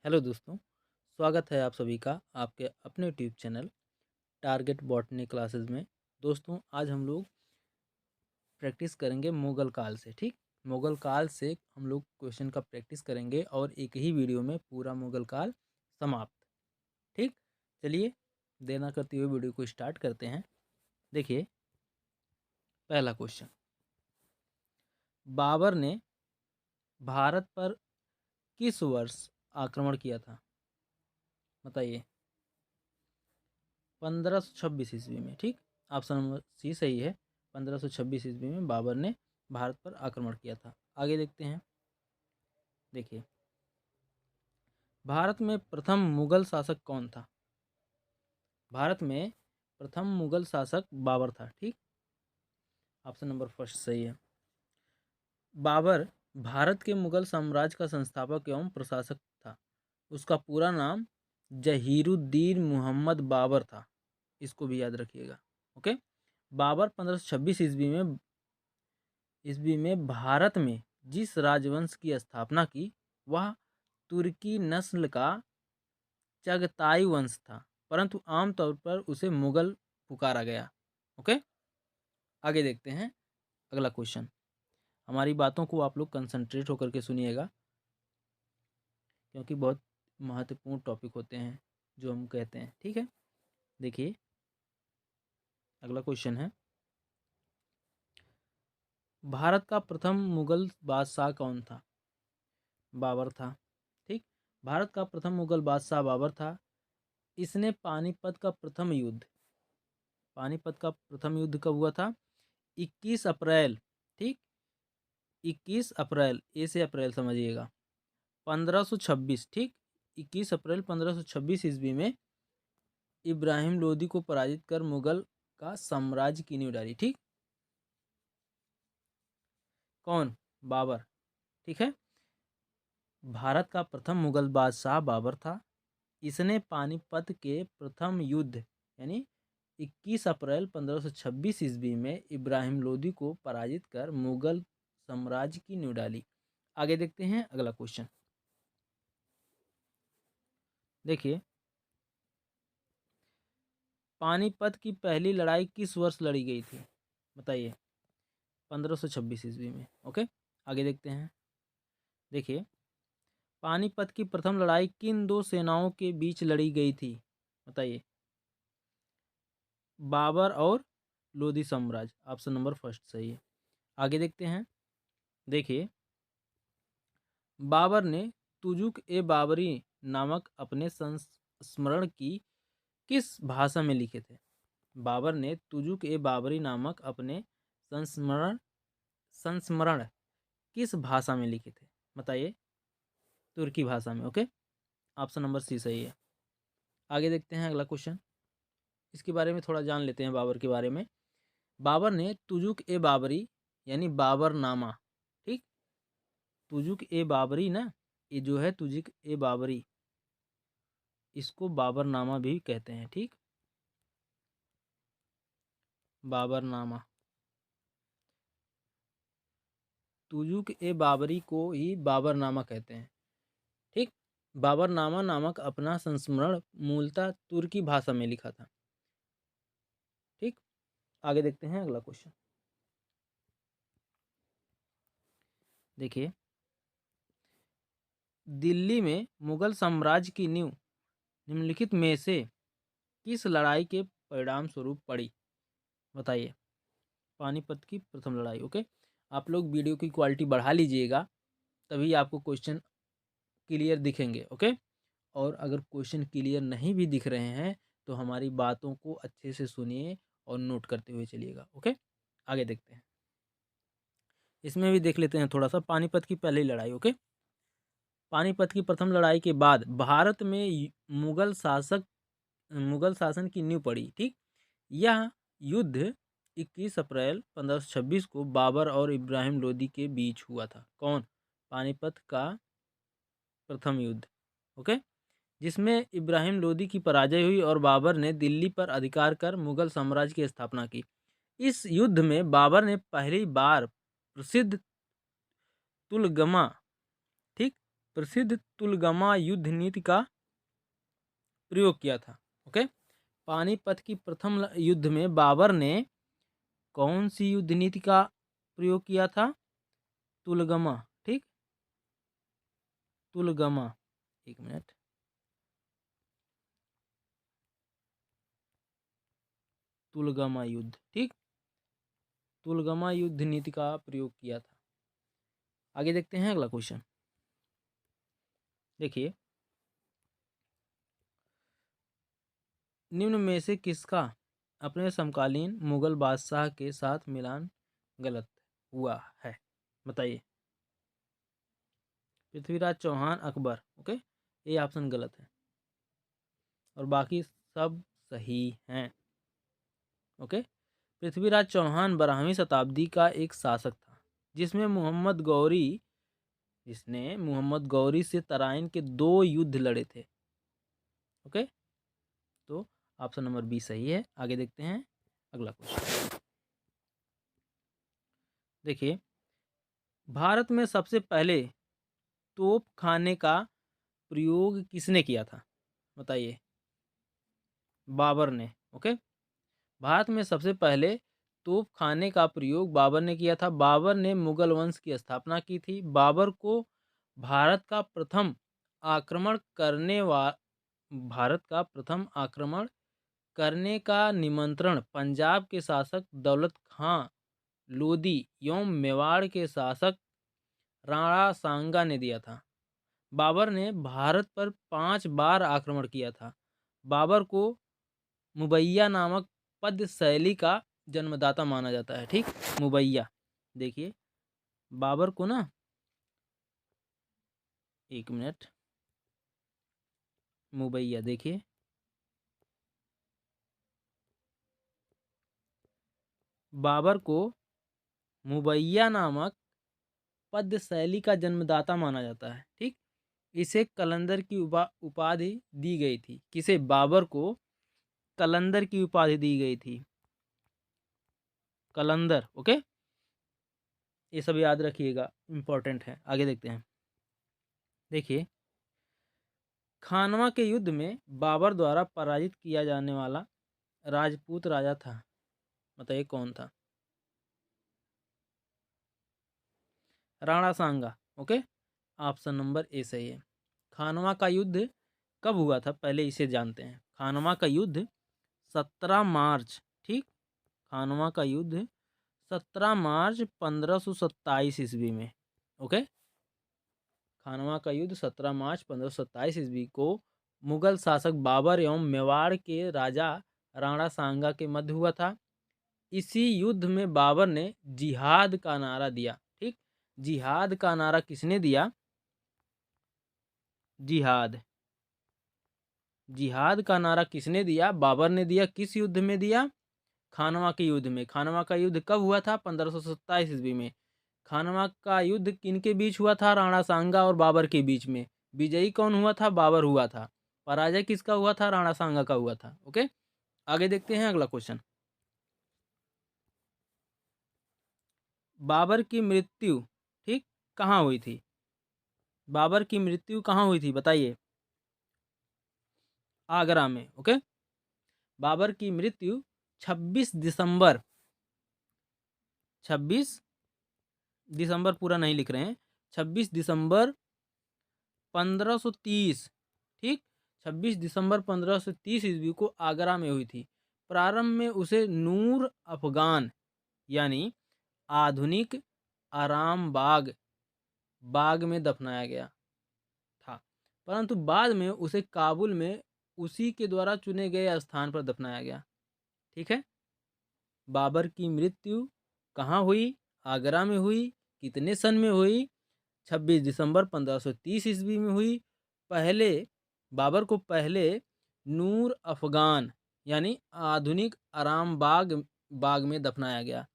Hello दोस्तों, स्वागत है आप सभी का आपके अपने YouTube channel target botany classes में। दोस्तों, आज हम लोग प्रैक्टिस करेंगे मुगल काल से। ठीक, मुगल काल से हम लोग क्वेश्चन का प्रैक्टिस करेंगे और एक ही वीडियो में पूरा मुगल काल समाप्त। ठीक, चलिए देर ना करते हुए वीडियो को स्टार्ट करते हैं। देखिए, पहला क्वेश्चन, बाबर ने भारत पर किस वर्ष आक्रमण किया था? बताइए। 1526 ईस्वी में। ठीक, ऑप्शन नंबर सी सही है। 1526 ईस्वी में बाबर ने भारत पर आक्रमण किया था। आगे देखते हैं। देखिए, भारत में प्रथम मुगल शासक कौन था? भारत में प्रथम मुगल शासक बाबर था। ठीक, ऑप्शन नंबर फर्स्ट सही है। बाबर भारत के मुगल साम्राज्य का संस्थापक एवं प्रशासक था। उसका पूरा नाम जहीरुद्दीन मोहम्मद बाबर था। इसको भी याद रखिएगा। ओके, बाबर 1526 ईस्वी में भारत में जिस राजवंश की स्थापना की वह तुर्की नस्ल का चगताई वंश था, परंतु आमतौर पर उसे मुगल पुकारा गया। ओके, आगे देखते हैं अगला क्वेश्चन। हमारी बातों को आप लोग कंसंट्रेट होकर के सुनिएगा, क्योंकि बहुत महत्वपूर्ण टॉपिक होते हैं जो हम कहते हैं। ठीक है, देखिए अगला क्वेश्चन है, भारत का प्रथम मुगल बादशाह कौन था? बाबर था। ठीक, भारत का प्रथम मुगल बादशाह बाबर था। इसने पानीपत का प्रथम युद्ध कब हुआ था? 21 अप्रैल। ठीक, 21 अप्रैल, ए से अप्रैल समझिएगा, 1526। ठीक, 21 अप्रैल 1526 ईस्वी में इब्राहिम लोदी को पराजित कर मुगल का साम्राज्य की नींव डाली। ठीक, कौन? बाबर। ठीक है, भारत का प्रथम मुगल बादशाह बाबर था। इसने पानीपत के प्रथम युद्ध यानी 21 अप्रैल 1526 ईस्वी में इब्राहिम लोदी को पराजित कर मुगल साम्राज्य की नींव डाली। आगे देखते हैं अगला क्वेश्चन। देखिए, पानीपत की पहली लड़ाई किस वर्ष लड़ी गई थी? बताइए। 1526 ईस्वी में। ओके, आगे देखते हैं। देखिए, पानीपत की प्रथम लड़ाई किन दो सेनाओं के बीच लड़ी गई थी? बताइए। बाबर और लोदी साम्राज्य, ऑप्शन नंबर फर्स्ट सही है। आगे देखते हैं। देखिए, बाबर ने तुजुक ए बाबरी नामक अपने संस्मरण की किस भाषा में लिखे थे? बाबर ने तुजुक ए बाबरी नामक अपने संस्मरण संस्मरण किस भाषा में लिखे थे? बताइए। तुर्की भाषा में। ओके, ऑप्शन नंबर सी सही है। आगे देखते हैं अगला क्वेश्चन। इसके बारे में थोड़ा जान लेते हैं बाबर के बारे में। बाबर ने तुजुक ए बाबरी यानी बाबरनामा, ठीक, तुजुक ए बाबरी ना, ये जो है तुजुक ए बाबरी, इसको बाबरनामा भी कहते हैं। ठीक, बाबरनामा, तुजुक ए बाबरी को ही बाबरनामा कहते हैं। ठीक, बाबरनामा नामक अपना संस्मरण मूलतः तुर्की भाषा में लिखा था। ठीक, आगे देखते हैं अगला क्वेश्चन। देखिए, दिल्ली में मुगल साम्राज्य की नींव निम्नलिखित में से किस लड़ाई के परिणाम स्वरूप पड़ी? बताइए। पानीपत की प्रथम लड़ाई। ओके, आप लोग वीडियो की क्वालिटी बढ़ा लीजिएगा, तभी आपको क्वेश्चन क्लियर दिखेंगे। ओके, और अगर क्वेश्चन क्लियर नहीं भी दिख रहे हैं तो हमारी बातों को अच्छे से सुनिए और नोट करते हुए चलिएगा। ओके, आगे देखते हैं। इसमें भी देख लेते हैं थोड़ा सा पानीपत की पहली लड़ाई। ओके, पानीपत की प्रथम लड़ाई के बाद भारत में मुगल शासन की नींव पड़ी। ठीक, यह युद्ध 21 अप्रैल 1526 को बाबर और इब्राहिम लोदी के बीच हुआ था। कौन? पानीपत का प्रथम युद्ध। ओके, जिसमें इब्राहिम लोदी की पराजय हुई और बाबर ने दिल्ली पर अधिकार कर मुगल साम्राज्य की स्थापना की। इस युद्ध में बाबर ने पहली बार प्रसिद्ध तुलगमा, ठीक, प्रसिद्ध तुलगमा युद्ध नीति का प्रयोग किया था? ओके, पानीपत की प्रथम युद्ध में बाबर ने कौन सी युद्ध नीति का प्रयोग किया था? तुलगमा। ठीक, तुलगमा, एक मिनट, तुलगमा युद्ध। ठीक, तुलगमा युद्ध नीति का प्रयोग किया था। आगे देखते हैं अगला क्वेश्चन। देखिए, निम्न में से किसका अपने समकालीन मुगल बादशाह के साथ मिलान गलत हुआ है? बताइए। पृथ्वीराज चौहान, अकबर। ओके, ये ऑप्शन गलत है और बाकी सब सही हैं। ओके, पृथ्वीराज चौहान 12वीं शताब्दी का एक शासक था जिसने मोहम्मद गौरी से तराइन के 2 युद्ध लड़े थे। ओके, तो ऑप्शन नंबर बी सही है। आगे देखते हैं अगला क्वेश्चन। देखिए, भारत में सबसे पहले तोप खाने का प्रयोग किसने किया था? बताइए। बाबर ने। ओके, भारत में सबसे पहले तोप खाने का प्रयोग बाबर ने किया था। बाबर ने मुगल वंश की स्थापना की थी। बाबर को भारत का प्रथम आक्रमण करने वा भारत का प्रथम आक्रमण करने का निमंत्रण पंजाब के शासक दौलत खां लोदी एवं मेवाड़ के शासक राणा सांगा ने दिया था। बाबर ने भारत पर 5 बार आक्रमण किया था। बाबर को मुबैया नामक पद्य शैली का जन्मदाता माना जाता है। ठीक, मुबैया। देखिए, बाबर को ना, एक मिनट, मुबैया देखिए, बाबर को मुबैया नामक पद्य शैली का जन्मदाता माना जाता है। ठीक, इसे कलंदर की उपाधि दी गई थी। किसे? बाबर को कलंदर की उपाधि दी गई थी। कलंदर। ओके, ये सब याद रखिएगा, इंपॉर्टेंट है। आगे देखते हैं। देखिए, खानवा के युद्ध में बाबर द्वारा पराजित किया जाने वाला राजपूत राजा था। बताइए कौन था? राणा सांगा। ओके, ऑप्शन नंबर ए सही है। खानवा का युद्ध कब हुआ था, पहले इसे जानते हैं। खानवा का युद्ध 17 मार्च, ठीक, खानवा का युद्ध 17 मार्च 1527 ईस्वी में। ओके, खानवा का युद्ध 17 मार्च 1527 ईस्वी को मुगल शासक बाबर एवं मेवाड़ के राजा राणा सांगा के मध्य हुआ था। इसी युद्ध में बाबर ने जिहाद का नारा दिया। ठीक, जिहाद का नारा किसने दिया? जिहाद, जिहाद का नारा किसने दिया? बाबर ने दिया। किस युद्ध में दिया? खानवा के युद्ध में। खानवा का युद्ध कब हुआ था? 1527 ईस्वी में। खानवा का युद्ध किनके बीच हुआ था? राणा सांगा और बाबर के बीच में। विजयी कौन हुआ था? बाबर हुआ था। पराजय किसका हुआ था? राणा सांगा का हुआ था। ओके, आगे देखते हैं अगला क्वेश्चन। बाबर की मृत्यु, ठीक, कहाँ हुई थी? बाबर की मृत्यु कहाँ हुई थी? बताइए। आगरा में। ओके, बाबर की मृत्यु 26 दिसंबर, 26 दिसंबर पूरा नहीं लिख रहे हैं, 26 दिसंबर 1530, ठीक, 26 दिसंबर 1530 ईस्वी को आगरा में हुई थी। प्रारंभ में उसे नूर अफगान यानी आधुनिक आराम बाग बाग में दफनाया गया था, परंतु बाद में उसे काबुल में उसी के द्वारा चुने गए स्थान पर दफनाया गया। ठीक है, बाबर की मृत्यु कहाँ हुई? आगरा में हुई। कितने सन में हुई? 26 दिसंबर 1530 ईस्वी में हुई। पहले बाबर को पहले नूर अफगान यानी आधुनिक आराम बाग में दफनाया गया,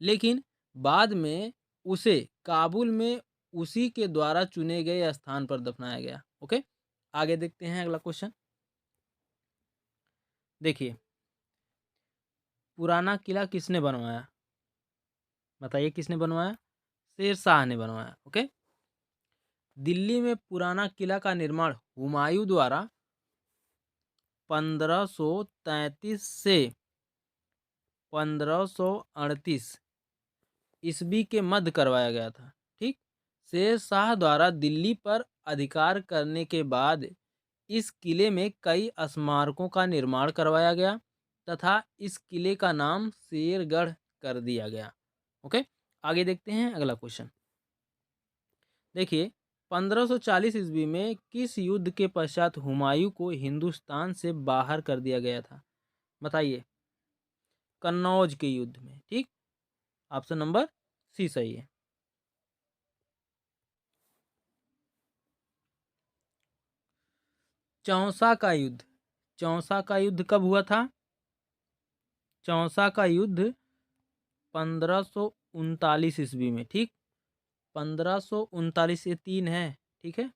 लेकिन बाद में उसे काबुल में उसी के द्वारा चुने गए स्थान पर दफनाया गया। ओके, आगे देखते हैं अगला क्वेश्चन। देखिए, पुराना किला किसने बनवाया? बताइए किसने बनवाया? शेर शाह ने बनवाया। ओके, दिल्ली में पुराना किला का निर्माण हुमायूं द्वारा 1533 से 1538 ईस्वी के मध्य करवाया गया था। ठीक, शेर शाह द्वारा दिल्ली पर अधिकार करने के बाद इस किले में कई स्मारकों का निर्माण करवाया गया तथा इस किले का नाम शेरगढ़ कर दिया गया। ओके, आगे देखते हैं अगला क्वेश्चन। देखिए, 1540 ईस्वी में किस युद्ध के पश्चात हुमायूं को हिंदुस्तान से बाहर कर दिया गया था? बताइए। कन्नौज के युद्ध में। ठीक, ऑप्शन नंबर सी सही है। चौसा का युद्ध, चौसा का युद्ध कब हुआ था? चौसा का युद्ध 1539 ईस्वी में। ठीक, 1539 ये 3 है। ठीक है,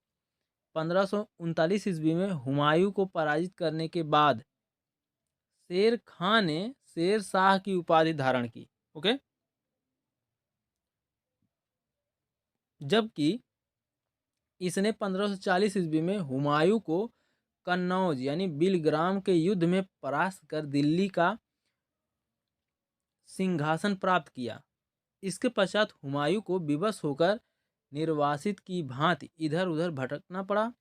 1539 ईस्वी में हुमायूं को पराजित करने के बाद शेर खां ने शेर शाह की उपाधि धारण की। ओके, जबकि इसने 1540 ईस्वी में हुमायूं को कन्नौज यानी बिलग्राम के युद्ध में परास्त कर दिल्ली का सिंहासन प्राप्त किया। इसके पश्चात हुमायूं को विवश होकर निर्वासित की भांति इधर उधर भटकना पड़ा।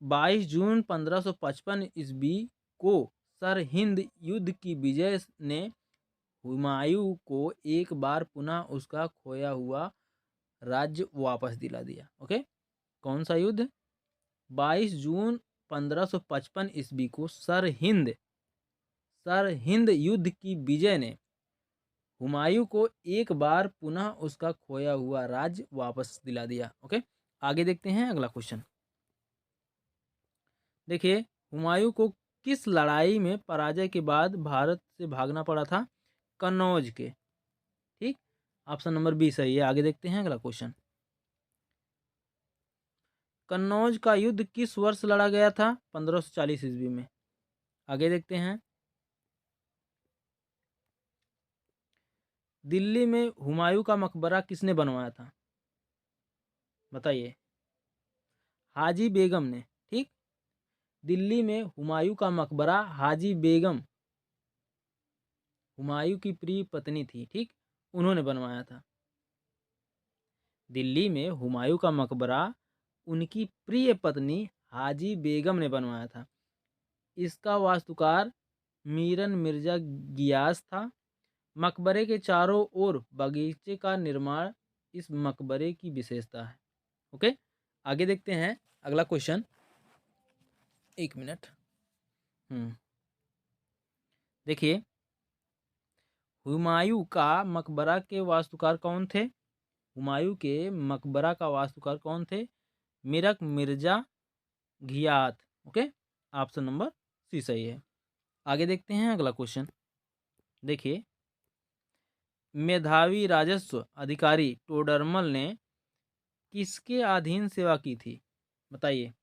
22 जून 1555 ईस्वी को सरहिंद युद्ध की विजय ने हुमायूं को एक बार पुनः उसका खोया हुआ राज्य वापस दिला दिया। ओके, कौन सा युद्ध? 22 जून 1555 ईस्वी को सरहिंद युद्ध की विजय ने हुमायूं को एक बार पुनः उसका खोया हुआ राज्य वापस दिला दिया। ओके, आगे देखते हैं अगला क्वेश्चन। देखिए, हुमायूं को किस लड़ाई में पराजय के बाद भारत से भागना पड़ा था? कन्नौज के। ठीक, ऑप्शन नंबर बी सही है। आगे देखते हैं अगला क्वेश्चन। कन्नौज का युद्ध किस वर्ष लड़ा गया था? 1540 ईस्वी में। आगे देखते हैं। दिल्ली में हुमायूं का मकबरा किसने बनवाया था? बताइए। हाजी बेगम ने। ठीक, दिल्ली में हुमायूं का मकबरा हाजी बेगम हुमायूं की प्रिय पत्नी थी। ठीक, उन्होंने बनवाया था। दिल्ली में हुमायूं का मकबरा उनकी प्रिय पत्नी हाजी बेगम ने बनवाया था। इसका वास्तुकार मीरन मिर्जा गियास था। मकबरे के चारों ओर बगीचे का निर्माण इस मकबरे की विशेषता है। ओके, आगे देखते हैं अगला क्वेश्चन। एक मिनट। देखिए, हुमायूं का मकबरा के वास्तुकार कौन थे? हुमायूं के मकबरा का वास्तुकार कौन थे? Mirak Mirza Ghiyath. Okay, option number C सही है। आगे देखते हैं अगला क्वेश्चन। देखिए, मेधावी राजस्व अधिकारी टोडरमल ने किसके अधीन सेवा की थी? बताइए।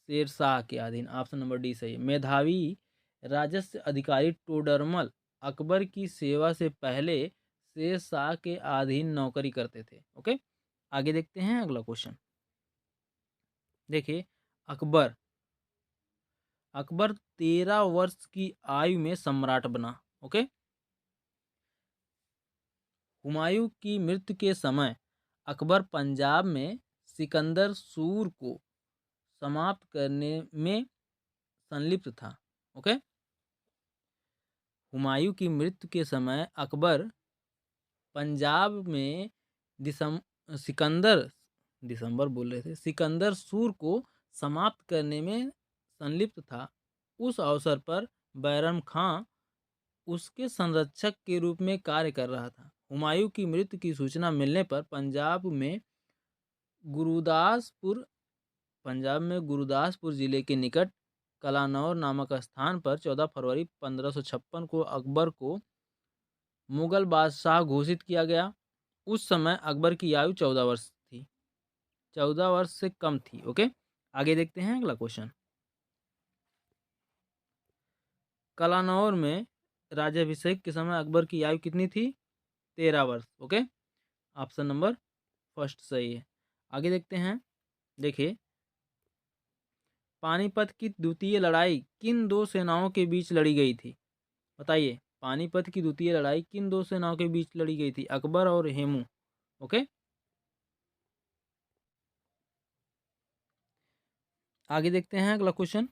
शेर शाह के अधीन। ऑप्शन नंबर डी सही है। मेधावी राजस्व अधिकारी टोडरमल अकबर की सेवा से पहले शेर शाह के अधीन नौकरी करते थे। ओके, आगे देखते हैं अगला क्वेश्चन। देखिए, अकबर 13 वर्ष की आयु में सम्राट बना। ओके, हुमायूं की मृत्यु के समय अकबर पंजाब में सिकंदर सूर को समाप्त करने में संलिप्त था। ओके, हुमायूं की मृत्यु के समय अकबर पंजाब में सिकंदर सूर को समाप्त करने में संलिप्त था। उस अवसर पर बैरम खां उसके संरक्षक के रूप में कार्य कर रहा था। हुमायूं की मृत्यु की सूचना मिलने पर पंजाब में गुरुदासपुर जिले के निकट कलानौर नामक स्थान पर 14 फरवरी 1556 को अकबर को मुगल बादशाह घोषित किया गया। उस समय अकबर की आयु 14 वर्ष थी, 14 वर्ष से कम थी। ओके, आगे देखते हैं अगला क्वेश्चन। कलानौर में राज्याभिषेक के समय अकबर की आयु कितनी थी? 13 वर्ष। ओके, ऑप्शन नंबर फर्स्ट सही है। आगे देखते हैं। देखिए, पानीपत की द्वितीय लड़ाई किन दो सेनाओं के बीच लड़ी गई थी? बताइए, पानीपत की द्वितीय लड़ाई किन दो सेनाओं के बीच लड़ी गई थी? अकबर और हेमू। ओके, आगे देखते हैं अगला क्वेश्चन।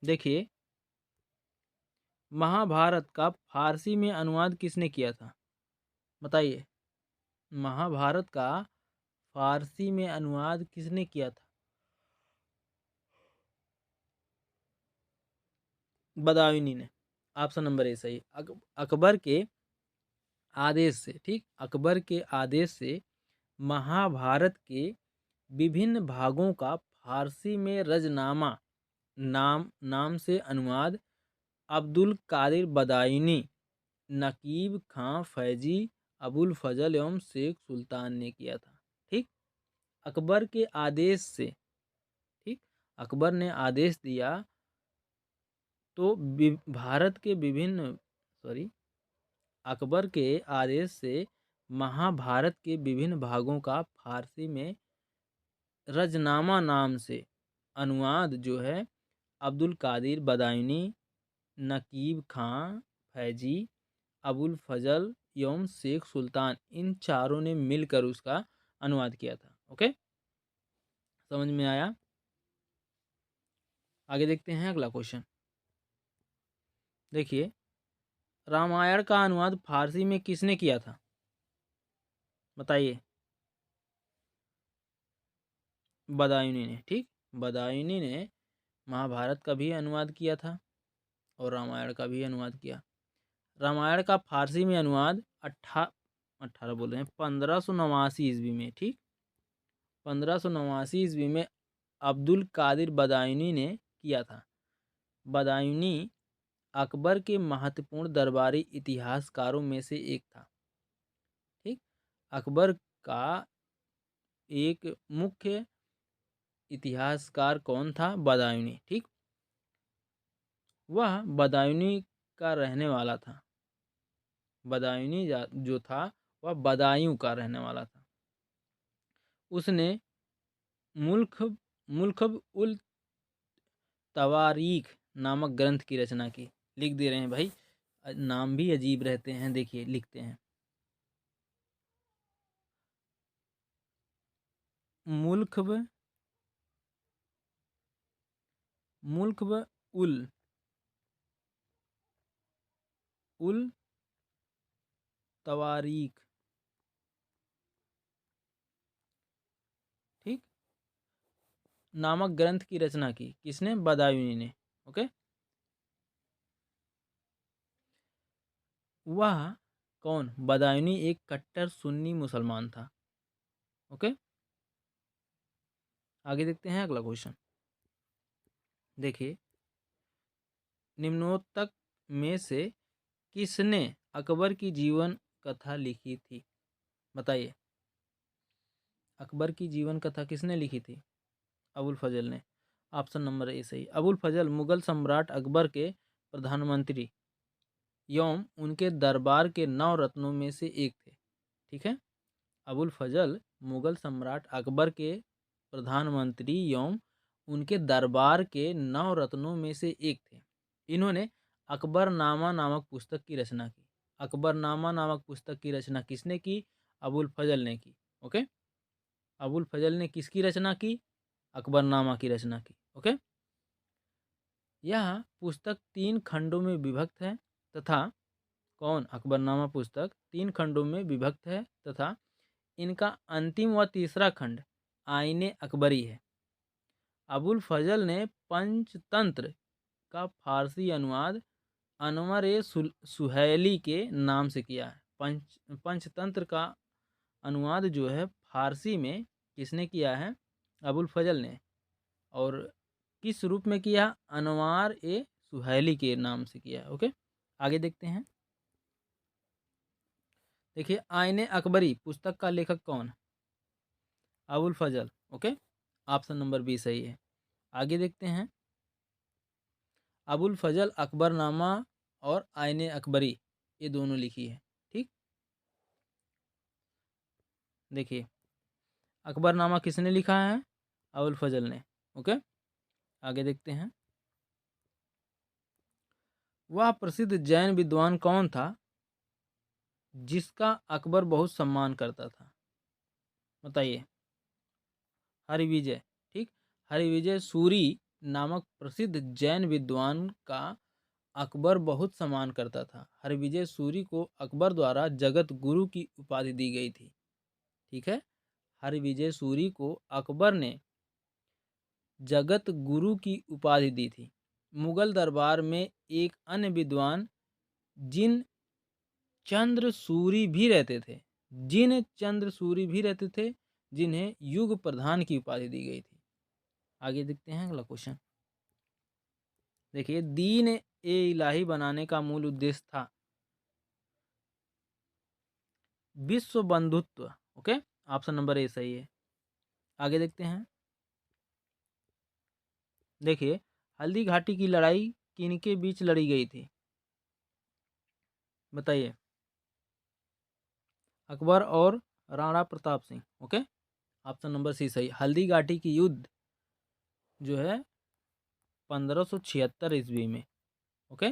देखिए, महाभारत का फारसी में अनुवाद किसने किया था? बताइए, महाभारत का फारसी में अनुवाद किसने किया था? बदायूनी ने। ऑप्शन नंबर ए सही। अकबर के आदेश से, ठीक, अकबर के आदेश से महाभारत के विभिन्न भागों का फारसी में रजनामा नाम से अनुवाद अब्दुल कादिर बदायूनी, नकीब खां फैजी, अबुल फजल एवं शेख सुल्तान ने किया था। ठीक, अकबर के आदेश से, ठीक, अकबर ने आदेश दिया तो भारत के विभिन्न, सॉरी, अकबर के आदेश से महाभारत के विभिन्न भागों का फारसी में रजनामा नाम से अनुवाद जो है अब्दुल कादिर बदायूनी, नकीब खां फैजी, अबुल फजल एवं शेख सुल्तान, इन चारों ने मिलकर उसका अनुवाद किया था। ओके, समझ में आया? आगे देखते हैं अगला क्वेश्चन। देखिए, रामायण का अनुवाद फारसी में किसने किया था? बताइए। बदायूनी ने। ठीक, बदायूनी ने महाभारत का भी अनुवाद किया था और रामायण का भी अनुवाद किया। रामायण का फारसी में अनुवाद 18 बोल रहे हैं 1589 ईस्वी में। ठीक, 1589 ईस्वी में अब्दुल कादिर बदायूनी ने किया था। बदायूनी अकबर के महत्वपूर्ण दरबारी इतिहासकारों में से एक था। ठीक, अकबर का एक मुख्य इतिहासकार कौन था? बदायूनी। ठीक, वह बदायूनी का रहने वाला था। बदायूनी जो था वह बदायूं का रहने वाला था। उसने मुल्खब उल तवारीख नामक ग्रंथ की रचना की। लिख दे रहे हैं भाई, नाम भी अजीब रहते हैं। देखिए, लिखते हैं मुल्खब उल तवारीख। ठीक, नामक ग्रंथ की रचना की। किसने? बदायूनी ने। ओके, वह कौन? बदायूनी एक कट्टर सुन्नी मुसलमान था। ओके, आगे देखते हैं अगला क्वेश्चन। देखिए, निम्नोक्तक में से किसने अकबर की जीवन कथा लिखी थी? बताइए, अकबर की जीवन कथा किसने लिखी थी? अबुल फजल ने। ऑप्शन नंबर ए सही। अबुल फजल मुगल सम्राट अकबर के प्रधानमंत्री एवं उनके दरबार के 9 रत्नों में से एक थे। ठीक है, अबुल फजल मुगल सम्राट अकबर के प्रधानमंत्री एवं उनके दरबार के 9 रत्नों में से एक थे। इन्होंने अकबरनामा नामक पुस्तक की रचना की। अकबरनामा नामक पुस्तक की रचना किसने की? अबुल फजल ने की। ओके, अबुल फजल ने किसकी रचना की? अकबरनामा की रचना की। ओके, यह पुस्तक 3 खंडों में विभक्त है तथा कौन? अकबरनामा पुस्तक 3 खंडों में विभक्त है तथा इनका अंतिम व तीसरा खंड आईने अकबरी है। अबुल फजल ने पंचतंत्र का फारसी अनुवाद अनवर ए सुहैली के नाम से किया है। पंचतंत्र का अनुवाद जो है फारसी में किसने किया है? अबुल फजल ने। और किस रूप में किया? अनवार ए सुहैली के नाम से किया। ओके, आगे देखते हैं। देखिए, आईने अकबरी पुस्तक का लेखक कौन? अबुल फजल। ओके, ऑप्शन नंबर बी सही है। आगे देखते हैं। अबुल फजल अकबरनामा और आईने अकबरी ये दोनों लिखी है। ठीक, देखिए, अकबरनामा किसने लिखा है? अबुल फजल ने। ओके, आगे देखते हैं। वह प्रसिद्ध जैन विद्वान कौन था जिसका अकबर बहुत सम्मान करता था? बताइए। हरिविजय। ठीक, हरिविजय सूरी नामक प्रसिद्ध जैन विद्वान का अकबर बहुत सम्मान करता था। हरिविजय सूरी को अकबर द्वारा जगत गुरु की उपाधि दी गई थी। ठीक है, हरिविजय सूरी को अकबर ने जगत गुरु की उपाधि दी थी। मुगल दरबार में एक अन्य विद्वान जिन चंद्र सूरी भी रहते थे, जिन्हें युग प्रधान की उपाधि दी गई थी। आगे देखते हैं अगला क्वेश्चन। देखिए, दीन ए इलाही बनाने का मूल उद्देश्य था विश्व बंधुत्व। ओके, ऑप्शन नंबर ए सही है। आगे देखते हैं। देखिए, हल्दी घाटी की लड़ाई किनके बीच लड़ी गई थी? बताइए। अकबर और Rana Pratap Singh. Okay, option number C सही। हल्दी घाटी की युद्ध जो है 1576 ईस्वी में। ओके,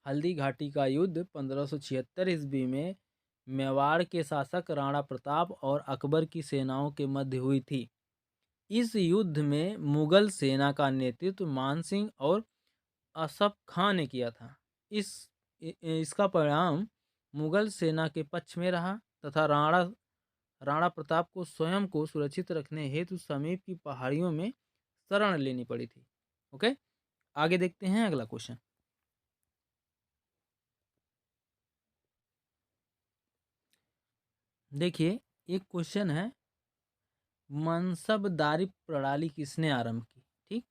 हल्दी घाटी का युद्ध 1576 ईस्वी में मेवाड़ के शासक राणा प्रताप और अकबर की सेनाओं के मध्य हुई थी। इस युद्ध में मुगल सेना का नेतृत्व मान सिंह और असफ खां ने किया था। इसका परिणाम मुगल सेना के पक्ष में रहा तथा राणा प्रताप को स्वयं को सुरक्षित रखने हेतु समीप की पहाड़ियों में शरण लेनी पड़ी थी। ओके, आगे देखते हैं अगला क्वेश्चन। देखिए, एक क्वेश्चन है, मनसबदारी प्रणाली किसने आरंभ की? ठीक,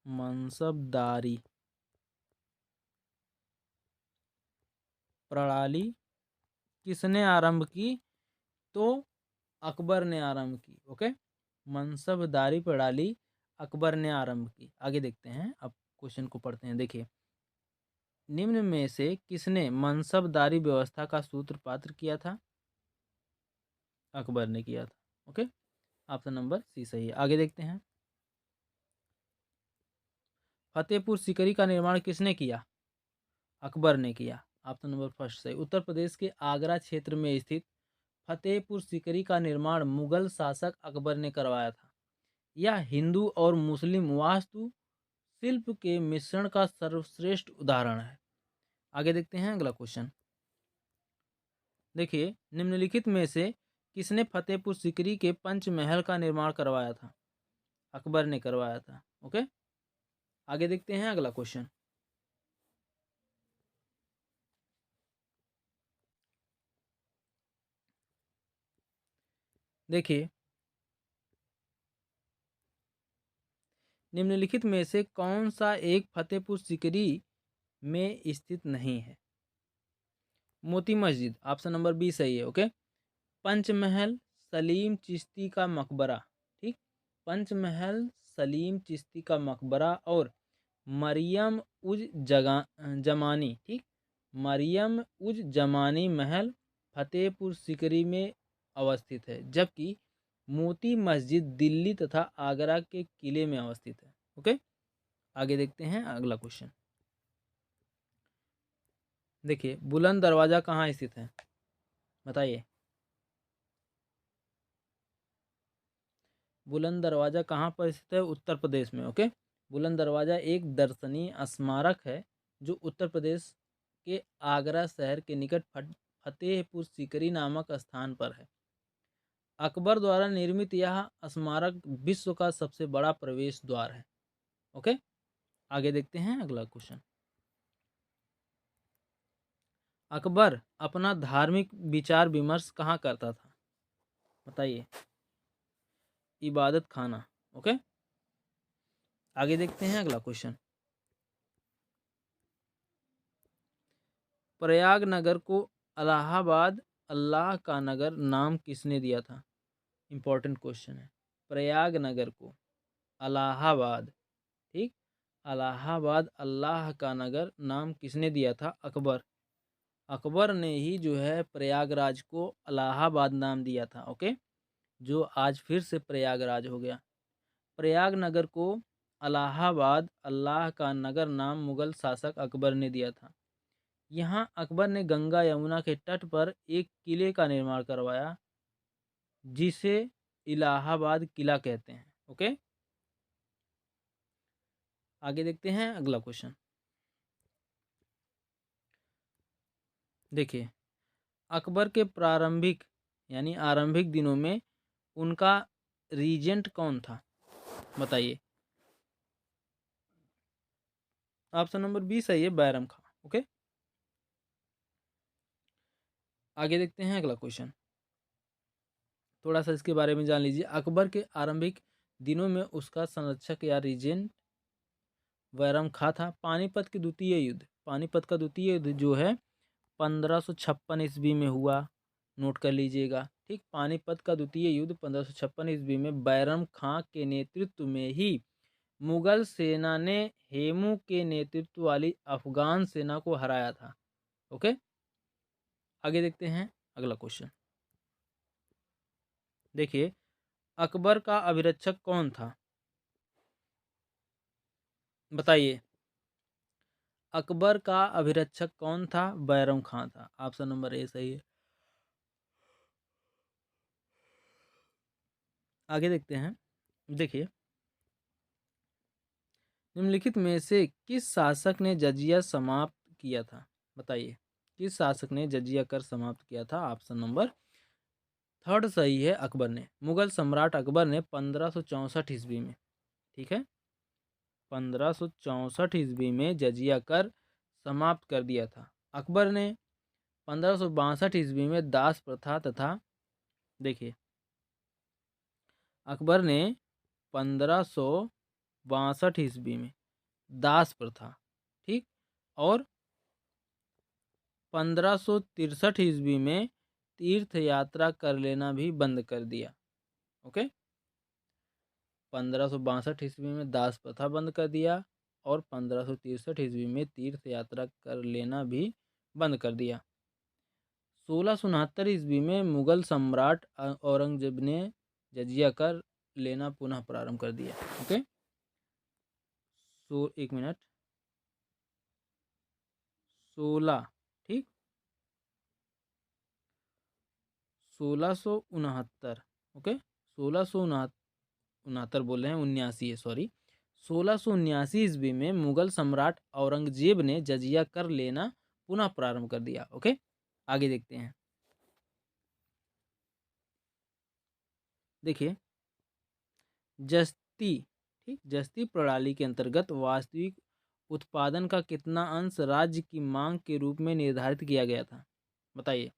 मनसबदारी प्रणाली किसने आरंभ की? तो अकबर ने आरंभ की। ओके, मनसबदारी प्रणाली अकबर ने आरंभ की। आगे देखते हैं, अब क्वेश्चन को पढ़ते हैं। देखिए, निम्न में से किसने मनसबदारी व्यवस्था का सूत्रपात किया था? अकबर ने किया था। ओके, ऑप्शन नंबर सी सही है। आगे देखते हैं। फतेहपुर सीकरी का निर्माण किसने किया? अकबर ने किया। ऑप्शन नंबर फर्स्ट सही। उत्तर प्रदेश के आगरा क्षेत्र में स्थित फतेहपुर सीकरी का निर्माण मुगल शासक अकबर ने करवाया था। यह हिंदू और मुस्लिम वास्तु शिल्प के मिश्रण का सर्वश्रेष्ठ उदाहरण है। आगे देखते हैं अगला क्वेश्चन। देखिए, निम्नलिखित में से किसने फतेहपुर सीकरी के पंचमहल का निर्माण करवाया था? अकबर ने करवाया था। ओके, आगे देखते हैं अगला क्वेश्चन। देखिए, निम्नलिखित में से कौन सा एक फतेहपुर सीकरी में स्थित नहीं है? Moti Masjid. Option number B सही है। ओके, पंचमहल, सलीम चिश्ती का मकबरा। ठीक, पंचमहल, सलीम चिश्ती का मकबरा और मरियम उज जमानी। ठीक, मरियम उज जमानी महल फतेहपुर सीकरी में अवस्थित है, जबकि मोती मस्जिद दिल्ली तथा आगरा के किले में अवस्थित है। ओके, आगे देखते हैं अगला क्वेश्चन। देखिए, बुलंद दरवाजा कहाँ स्थित है? बताइए। बुलंद दरवाजा कहाँ पर स्थित है? उत्तर प्रदेश में। ओके, बुलंद दरवाजा एक दर्शनीय स्मारक है जो उत्तर प्रदेश के आगरा शहर के निकट फतेहपुर सीकरी नामक स्थान पर है। अकबर द्वारा निर्मित यह स्मारक विश्व का सबसे बड़ा प्रवेश द्वार है। ओके, आगे देखते हैं अगला क्वेश्चन। अकबर अपना धार्मिक विचार विमर्श कहाँ करता था? बताइए। इबादत खाना। ओके, आगे देखते हैं अगला क्वेश्चन। प्रयाग नगर को इलाहाबाद अल्लाह का नगर नाम किसने दिया था? इंपॉर्टेंट क्वेश्चन है। प्रयाग नगर को इलाहाबाद, ठीक, इलाहाबाद अल्लाह का नगर नाम किसने दिया था? अकबर। अकबर ने ही जो है प्रयागराज को इलाहाबाद नाम दिया था। ओके, जो आज फिर से प्रयागराज हो गया। प्रयाग नगर को इलाहाबाद अल्लाह का नगर नाम मुगल शासक अकबर ने दिया था। यहाँ अकबर ने गंगा यमुना के तट पर एक किले का निर्माण करवाया जिसे इलाहाबाद किला कहते हैं। ओके, आगे देखते हैं अगला क्वेश्चन। देखिए, अकबर के प्रारंभिक यानी आरंभिक दिनों में उनका रीजेंट कौन था? बताइए। ऑप्शन नंबर बी सही है, बैरम खां। ओके, आगे देखते हैं अगला क्वेश्चन। थोड़ा सा इसके बारे में जान लीजिए। अकबर के आरंभिक दिनों में उसका संरक्षक या रीजेंट बैरम खां था। पानीपत का द्वितीय युद्ध जो है 1556 ईस्वी में हुआ। नोट कर लीजिएगा। ठीक, पानीपत का द्वितीय युद्ध 1556 ईस्वी में बैरम खां के नेतृत्व में ही मुगल सेना ने हेमू के नेतृत्व वाली अफगान सेना को हराया था। ओके, आगे देखते हैं अगला क्वेश्चन। देखिए, अकबर का अभिरक्षक कौन था? बताइए। अकबर का अभिरक्षक कौन था? बैरम खां था। ऑप्शन नंबर ए सही है। आगे देखते हैं। देखिए, निम्नलिखित में से किस शासक ने जजिया समाप्त किया था? बताइए, किस शासक ने जजिया कर समाप्त किया था? ऑप्शन नंबर थर्ड सही है, अकबर ने। मुगल सम्राट अकबर ने 1564 ईस्वी में, ठीक है, 1564 ईस्वी में जजिया कर समाप्त कर दिया था। अकबर ने 1562 ईस्वी में दास प्रथा तथा, देखिए, अकबर ने 1562 ईस्वी में दास प्रथा, ठीक, और 1563 ईस्वी में तीर्थ यात्रा कर लेना भी बंद कर दिया। ओके, 1562 ईस्वी में दास प्रथा बंद कर दिया और 1563 ईस्वी में तीर्थ यात्रा कर लेना भी बंद कर दिया। 1669 ईस्वी में मुगल सम्राट औरंगजेब ने जजिया कर लेना पुनः प्रारंभ कर दिया। ओके, सो एक मिनट, 16, ठीक, 1669। ओके, 1669 बोल रहे हैं, 79 है, सॉरी, 1679 ईस्वी में मुगल सम्राट औरंगजेब ने जजिया कर लेना पुनः प्रारंभ कर दिया। ओके, आगे देखते हैं। देखिए, जस्ती, ठीक, जस्ती प्रणाली के अंतर्गत वास्तविक उत्पादन का कितना अंश राज्य की मांग के रूप में निर्धारित किया गया था? बताइए।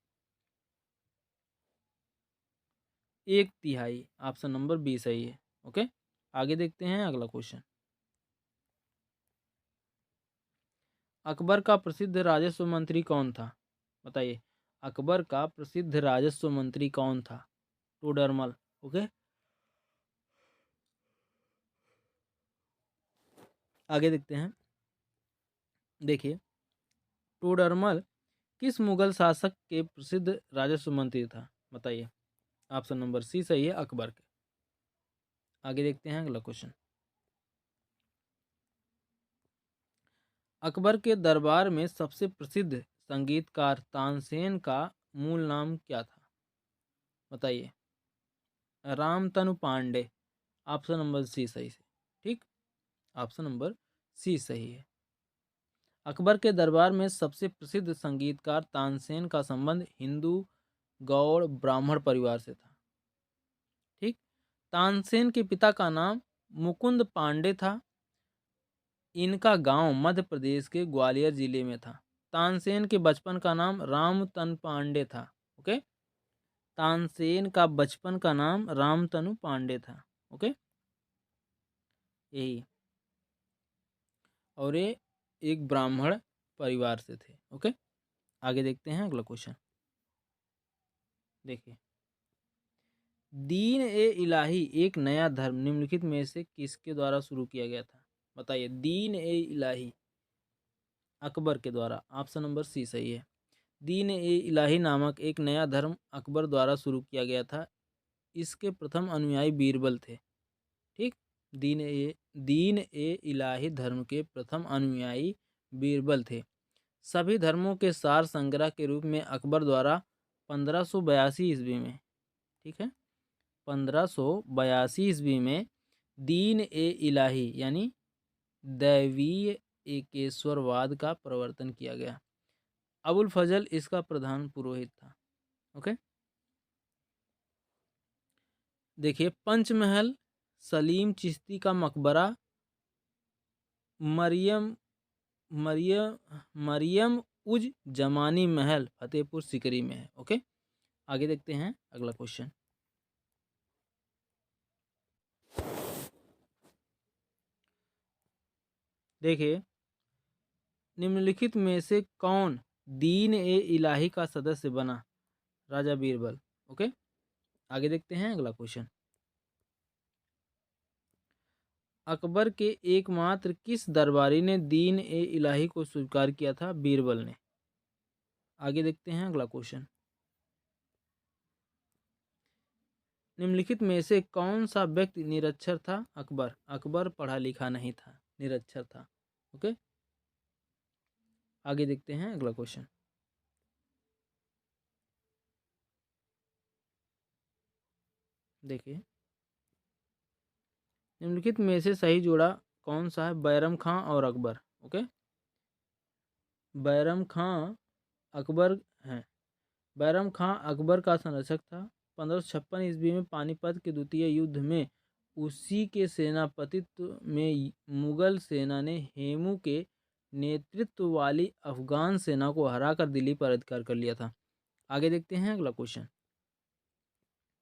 1/3। ऑप्शन नंबर बी सही है। ओके, आगे देखते हैं अगला क्वेश्चन। अकबर का प्रसिद्ध राजस्व मंत्री कौन था? बताइए, अकबर का प्रसिद्ध राजस्व मंत्री कौन था? टोडरमल। ओके, आगे देखते हैं। देखिए, टोडरमल किस मुगल शासक के प्रसिद्ध राजस्व मंत्री था? बताइए। ऑप्शन नंबर सी सही है, अकबर के। आगे देखते हैं अगला क्वेश्चन। अकबर के दरबार में सबसे प्रसिद्ध संगीतकार तानसेन का मूल नाम क्या था? बताइए। Ramtanu Pandey. Option number C सही है, ठीक, ऑप्शन नंबर सी सही है। अकबर के दरबार में सबसे प्रसिद्ध संगीतकार तानसेन का संबंध हिंदू गौड़ ब्राह्मण परिवार से था। ठीक, तानसेन के पिता का नाम मुकुंद पांडे था। इनका गांव मध्य प्रदेश के ग्वालियर जिले में था। तानसेन के बचपन का नाम रामतन पांडे था। ओके, तानसेन का बचपन का नाम रामतनु पांडे था। ओके, यही, और ये एक ब्राह्मण परिवार से थे। ओके, आगे देखते हैं अगला क्वेश्चन। देखिए, दीन ए इलाही एक नया धर्म निम्नलिखित में से किसके द्वारा शुरू किया गया था? बताइए। दीन ए इलाही अकबर के द्वारा। ऑप्शन नंबर सी सही है। दीन ए इलाही नामक एक नया धर्म अकबर द्वारा शुरू किया गया था। इसके प्रथम अनुयायी बीरबल थे। ठीक, दीन ए इलाही धर्म के प्रथम अनुयायी बीरबल थे। सभी धर्मों के सार संग्रह के रूप में अकबर द्वारा 1582 ईस्वी में, ठीक है, 1582 ईस्वी में दीन ए इलाही यानी दैवीय एकेश्वरवाद का प्रवर्तन किया गया। अबुल फजल इसका प्रधान पुरोहित था। ओके, देखिए पंचमहल, सलीम चिश्ती का मकबरा, मरियम मरियम मरियम उज जमानी महल फतेहपुर सीकरी में है। ओके, आगे देखते हैं अगला क्वेश्चन। देखिए निम्नलिखित में से कौन दीन ए इलाही का सदस्य बना? राजा बीरबल। ओके, आगे देखते हैं अगला क्वेश्चन। अकबर के एकमात्र किस दरबारी ने दीन ए इलाही को स्वीकार किया था? बीरबल ने। आगे देखते हैं अगला क्वेश्चन। निम्नलिखित में से कौन सा व्यक्ति निरक्षर था? अकबर। अकबर पढ़ा लिखा नहीं था, निरक्षर था। ओके, आगे देखते हैं अगला क्वेश्चन। देखिए निम्नलिखित में से सही जोड़ा कौन सा है? बैरम खां और अकबर। ओके, बैरम खां अकबर हैं। बैरम खां अकबर का संरक्षक था। 1556 ईस्वी में पानीपत के द्वितीय युद्ध में उसी के सेनापतित्व में मुगल सेना ने हेमू के नेतृत्व वाली अफगान सेना को हराकर दिल्ली पर अधिकार कर लिया था। आगे देखते हैं अगला क्वेश्चन।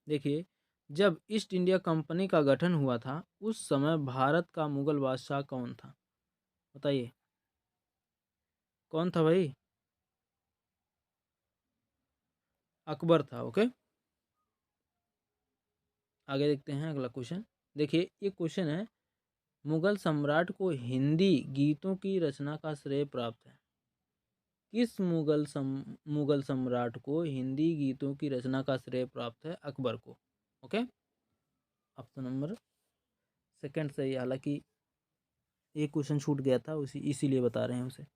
देखिए जब ईस्ट इंडिया कंपनी का गठन हुआ था उस समय भारत का मुगल बादशाह कौन था? बताइए कौन था भाई? अकबर था। ओके, आगे देखते हैं अगला क्वेश्चन। देखिए ये क्वेश्चन है, मुगल सम्राट को हिंदी गीतों की रचना का श्रेय प्राप्त है? किस मुगल सम्राट को हिंदी गीतों की रचना का श्रेय प्राप्त है? अकबर को। ओके, ऑप्शन नंबर सेकंड सही, हालांकि एक क्वेश्चन छूट गया था इसीलिए बता रहे हैं उसे।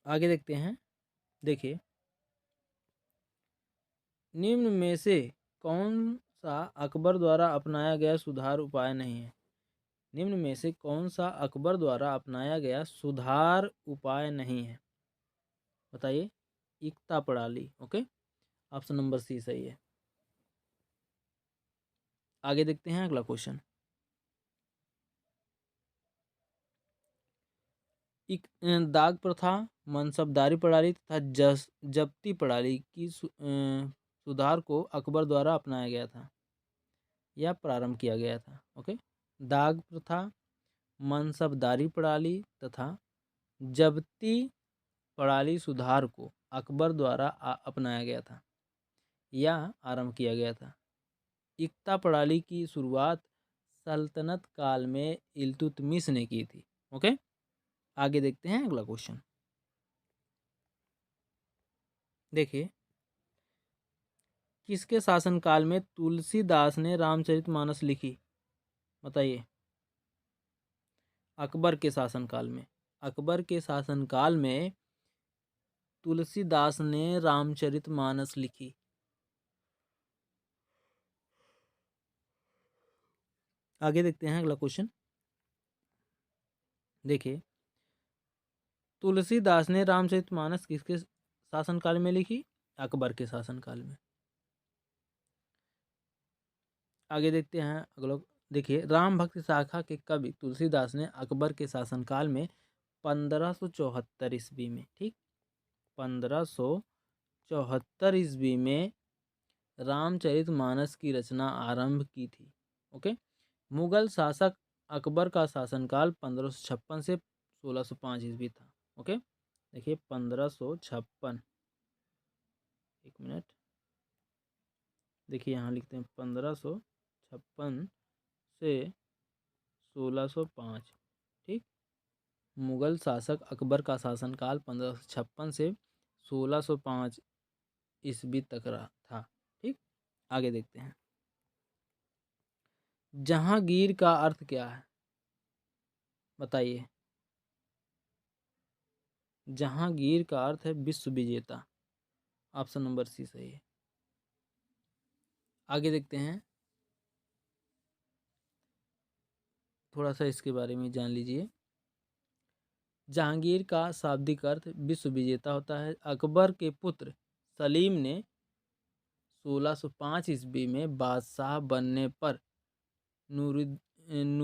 आगे देखते हैं। देखिए निम्न में से कौन सा अकबर द्वारा अपनाया गया सुधार उपाय नहीं है? निम्न में से कौन सा अकबर द्वारा अपनाया गया सुधार उपाय नहीं है? बताइए। एकता प्रणाली। ओके, ऑप्शन नंबर सी सही है। आगे देखते हैं अगला क्वेश्चन। दाग प्रथा, मनसबदारी प्रणाली तथा जब्ती प्रणाली की सुधार को अकबर द्वारा अपनाया गया था या प्रारंभ किया गया था? ओके, दाग प्रथा, मनसबदारी प्रणाली तथा जब्ती प्रणाली सुधार को अकबर द्वारा अपनाया गया था या आरंभ किया गया था। एकता प्रणाली की शुरुआत सल्तनत काल में इल्तुतमिश ने की थी। ओके, आगे देखते हैं अगला क्वेश्चन। देखिए किसके शासनकाल में तुलसीदास ने रामचरितमानस लिखी? बताइए। अकबर के शासनकाल में। अकबर के शासनकाल में तुलसीदास ने रामचरितमानस लिखी। आगे देखते हैं अगला क्वेश्चन। देखिए तुलसीदास ने रामचरितमानस किसके शासनकाल में लिखी? अकबर के शासनकाल में। आगे देखते हैं अगला। देखिए राम भक्त शाखा के कवि तुलसीदास ने अकबर के शासनकाल में 1574 ईस्वी में, ठीक, 1574 ईस्वी में रामचरितमानस की रचना आरंभ की थी। ओके, मुगल शासक अकबर का शासनकाल 1556 से 1605 ईस्वी था। ओके, देखिए 1556, एक मिनट, देखिए यहाँ लिखते हैं 1556 से 1605, ठीक। मुगल शासक अकबर का शासनकाल 1556 से 1605 ईस्वी तक रहा था। ठीक, आगे देखते हैं। जहांगीर का अर्थ क्या है, बताइए। जहांगीर का अर्थ है विश्व विजेता। ऑप्शन नंबर सी सही है। आगे देखते हैं, थोड़ा सा इसके बारे में जान लीजिए। जहांगीर का शाब्दिक अर्थ विश्व विजेता होता है। अकबर के पुत्र सलीम ने 1605 ईस्वी में बादशाह बनने पर नूरुद्दीन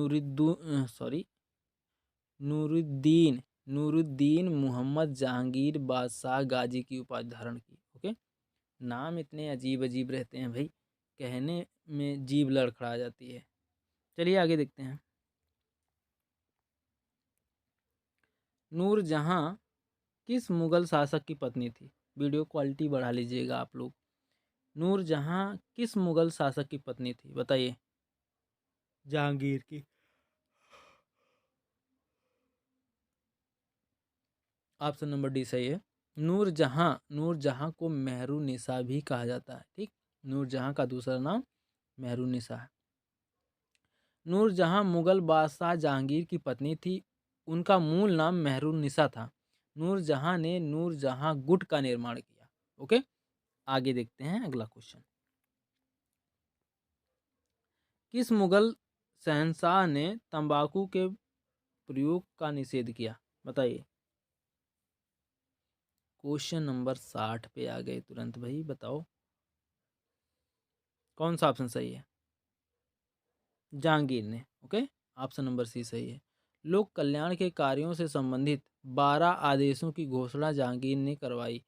नूरुद्दीन मोहम्मद जहांगीर बादशाह गाजी की उपाधि धारण की। ओके, नाम इतने अजीब अजीब रहते हैं भाई, कहने में जीभ लड़खड़ा जाती है। चलिए आगे देखते हैं। नूरजहां किस मुगल शासक की पत्नी थी? वीडियो क्वालिटी बढ़ा लीजिएगा आप लोग। नूरजहां किस मुगल शासक की पत्नी थी, बताइए। जहांगीर की। ऑप्शन नंबर डी सही है। नूरजहां को मेहरुनिसा भी कहा जाता है। ठीक, नूरजहां का दूसरा नाम मेहरुनिसा है। नूरजहां मुगल बादशाह जहांगीर की पत्नी थी। उनका मूल नाम मेहरुनिसा था। नूरजहां ने नूरजहां गुट का निर्माण किया। ओके, आगे देखते हैं अगला क्वेश्चन। किस मुगल शहंशाह ने तंबाकू के प्रयोग का निषेध किया, बताइए। क्वेश्चन नंबर 60 पे आ गए तुरंत भाई, बताओ कौन सा ऑप्शन सही है। जहांगीर ने। ओके, ऑप्शन नंबर सी सही है। लोक कल्याण के कार्यों से संबंधित 12 आदेशों की घोषणा जहांगीर ने करवाई।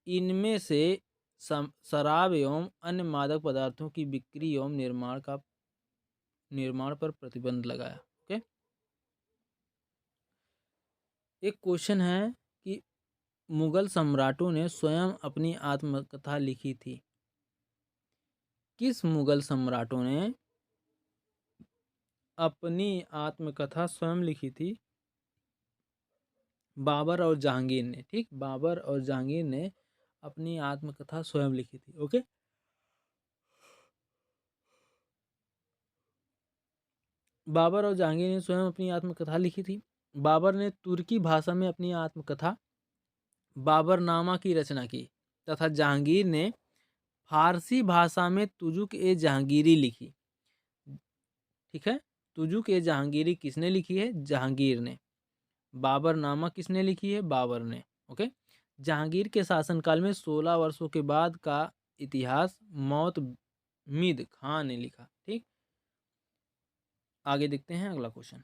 इनमें से शराब एवं अन्य मादक पदार्थों की बिक्री एवं निर्माण पर प्रतिबंध लगाया। ओके, एक क्वेश्चन है कि मुगल सम्राटों ने स्वयं अपनी आत्मकथा लिखी थी। किस मुगल सम्राटों ने अपनी आत्मकथा स्वयं लिखी थी? बाबर और जहांगीर ने। ठीक, बाबर और जहांगीर ने अपनी आत्मकथा स्वयं लिखी थी। ओके, बाबर और जहांगीर ने स्वयं अपनी आत्मकथा लिखी थी। बाबर ने तुर्की भाषा में अपनी आत्मकथा बाबरनामा की रचना की तथा जहांगीर ने फारसी भाषा में तुजुक ए जहांगीरी लिखी। ठीक है, तुजुक ए जहांगीरी किसने लिखी है? जहांगीर ने। बाबरनामा किसने लिखी है? बाबर ने। ओके, जहांगीर के शासनकाल में 16 वर्षों के बाद का इतिहास मोतमीद खां ने लिखा। ठीक, आगे देखते हैं अगला क्वेश्चन।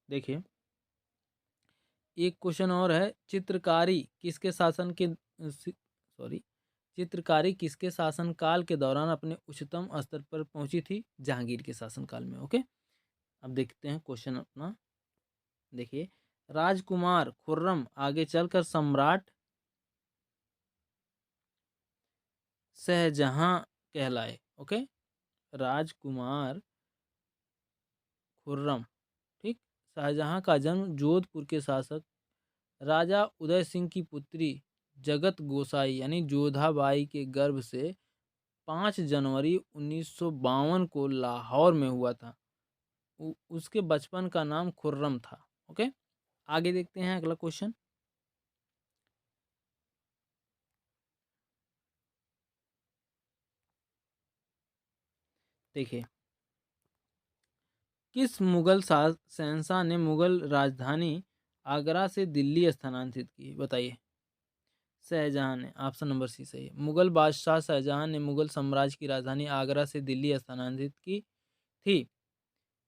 देखिए, एक क्वेश्चन और है। चित्रकारी किसके शासनकाल के दौरान अपने उच्चतम स्तर पर पहुंची थी? जहांगीर के शासनकाल में। ओके, अब देखते हैं क्वेश्चन अपना। देखिए, राजकुमार खुर्रम आगे चलकर सम्राट शाहजहां कहलाए। ओके, राजकुमार खुर्रम। ठीक, शाहजहां का जन्म जोधपुर के शासक राजा उदय सिंह की पुत्री जगत गोसाई यानी जोधाबाई के गर्भ से 5 जनवरी 1952 को लाहौर में हुआ था। उसके बचपन का नाम खुर्रम था। ओके, आगे देखते हैं अगला क्वेश्चन। देखिए, किस मुगल शहंशाह ने मुगल राजधानी आगरा से दिल्ली स्थानांतरित की, बताइए। शाहजहां ने। ऑप्शन नंबर सी सही है। मुगल बादशाह शाहजहां ने मुगल साम्राज्य की राजधानी आगरा से दिल्ली स्थानांतरित की थी।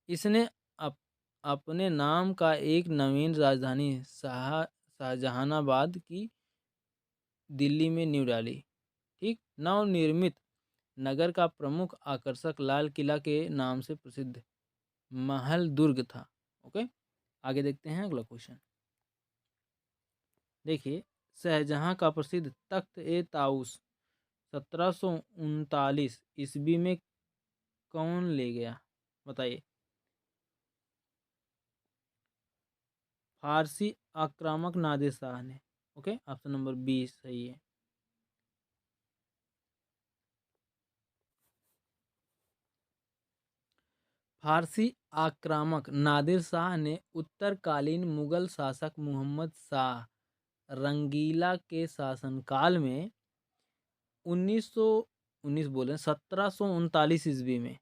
इसने अपने नाम का एक नवीन राजधानी शाहजहानाबाद की दिल्ली में नींव डाली। ठीक, नवनिर्मित नगर का प्रमुख आकर्षक लाल किला के नाम से प्रसिद्ध महल दुर्ग था। ओके, आगे देखते हैं अगला क्वेश्चन। देखिए, शाहजहां का प्रसिद्ध तख्त ए ताउस 1739 ईस्वी में कौन ले गया, बताइए। फारसी आक्रामक नादिर शाह ने। ओके, ऑप्शन नंबर बी सही है। फारसी आक्रामक नादिर शाह ने उत्तरकालीन मुगल शासक मुहम्मद शाह रंगीला के शासनकाल में 1739 ईस्वी में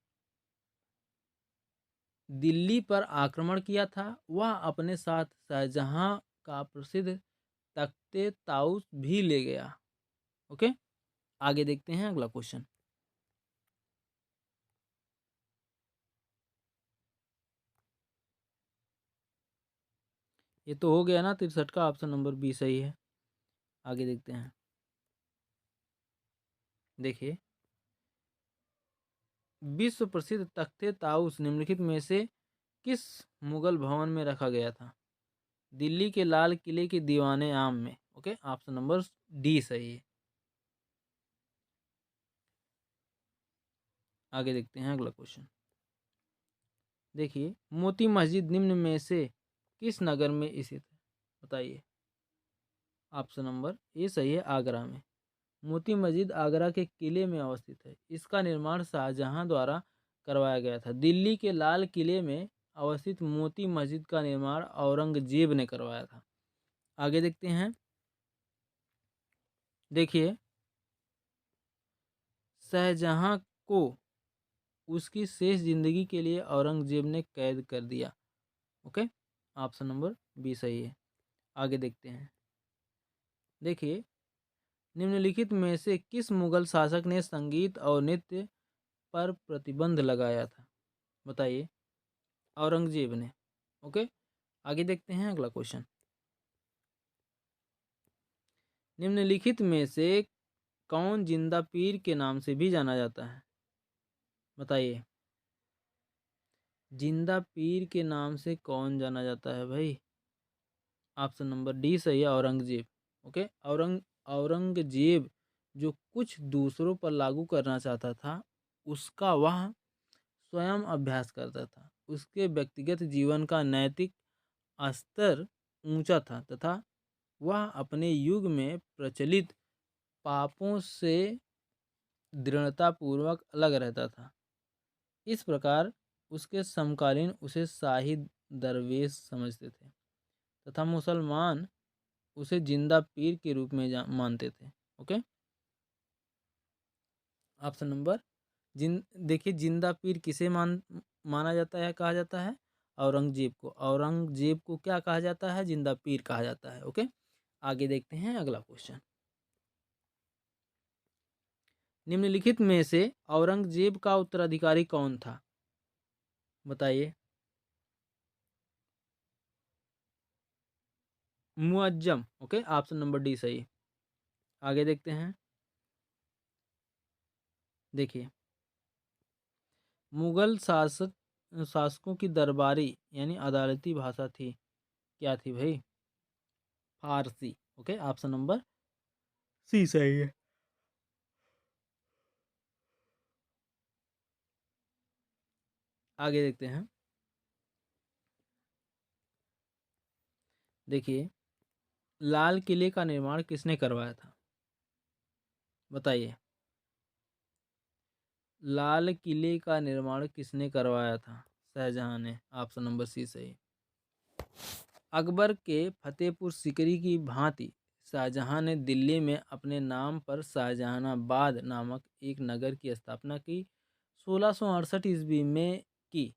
दिल्ली पर आक्रमण किया था। वह अपने साथ शाहजहां का प्रसिद्ध तख्ते ताउस भी ले गया। ओके, आगे देखते हैं अगला क्वेश्चन। ये तो हो गया ना 63 का, ऑप्शन नंबर बी सही है। आगे देखते हैं। देखिए, विश्व प्रसिद्ध तख्ते ताउस निम्नलिखित में से किस मुगल भवन में रखा गया था? दिल्ली के लाल किले के दीवाने आम में। ओके, ऑप्शन नंबर डी सही है। आगे देखते हैं अगला क्वेश्चन। देखिए, मोती मस्जिद निम्न में से किस नगर में स्थित है? बताइए। ऑप्शन नंबर ए सही है, आगरा में। मोती मस्जिद आगरा के किले में अवस्थित है। इसका निर्माण शाहजहां द्वारा करवाया गया था। दिल्ली के लाल किले में अवस्थित मोती मस्जिद का निर्माण औरंगजेब ने करवाया था। आगे देखते हैं। देखिए, शाहजहां को उसकी शेष जिंदगी के लिए औरंगजेब ने कैद कर दिया। ओके, ऑप्शन नंबर बी सही है। आगे देखते हैं। देखिए, निम्नलिखित में से किस मुगल शासक ने संगीत और नृत्य पर प्रतिबंध लगाया था? बताइए। औरंगजेब ने। ओके, आगे देखते हैं अगला क्वेश्चन। निम्नलिखित में से कौन जिंदा पीर के नाम से भी जाना जाता है? बताइए। जिंदा पीर के नाम से कौन जाना जाता है भाई? ऑप्शन नंबर डी सही है, औरंगजेब। ओके, औरंगजेब जो कुछ दूसरों पर लागू करना चाहता था, उसका वह स्वयं अभ्यास करता था। उसके व्यक्तिगत जीवन का नैतिक स्तर ऊंचा था तथा वह अपने युग में प्रचलित पापों से दृढ़तापूर्वक अलग रहता था। इस प्रकार उसके समकालीन उसे शाही दरवेश समझते थे तथा मुसलमान उसे जिंदा पीर के रूप में मानते थे। ओके, ऑप्शन नंबर देखिए, जिंदा पीर किसे माना जाता है, कहा जाता है? औरंगजेब को। औरंगजेब को क्या कहा जाता है? जिंदा पीर कहा जाता है। ओके, आगे देखते हैं अगला क्वेश्चन। निम्नलिखित में से औरंगजेब का उत्तराधिकारी कौन था? बताइए। Muazzam. Okay, option number D सही। आगे देखते हैं। देखिए, मुगल शासकों की दरबारी यानी अदालती भाषा थी, क्या थी भाई? फारसी। ओके, ऑप्शन नंबर सी सही है। आगे देखते हैं। देखिए, लाल किले का निर्माण किसने करवाया था? बताइए। लाल किले का निर्माण किसने करवाया था? शाहजहां ने। ऑप्शन नंबर सी सही। अकबर के फतेहपुर सीकरी की भांति शाहजहां ने दिल्ली में अपने नाम पर शाहजहानाबाद नामक एक नगर की स्थापना की 1668 ईस्वी में की।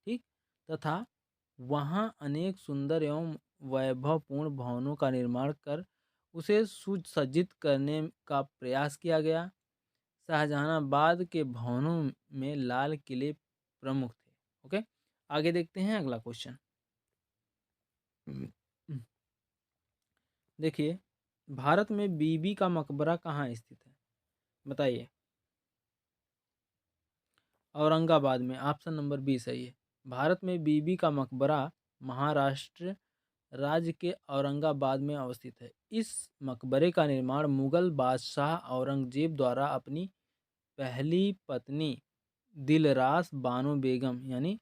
ठीक, तथा वहां अनेक सुंदर एवं वैभवपूर्ण भवनों का निर्माण कर उसे सुसज्जित करने का प्रयास किया गया। शाहजहानाबाद के भवनों में लाल किले प्रमुख थे। ओके, आगे देखते हैं अगला क्वेश्चन। देखिए, भारत में बीबी का मकबरा कहाँ स्थित है? बताइए। औरंगाबाद में। ऑप्शन नंबर बी सही है। भारत में बीबी का मकबरा महाराष्ट्र राज्य के औरंगाबाद में अवस्थित है। इस मकबरे का निर्माण मुगल बादशाह औरंगजेब द्वारा अपनी पहली पत्नी दिलरास बानो बेगम यानी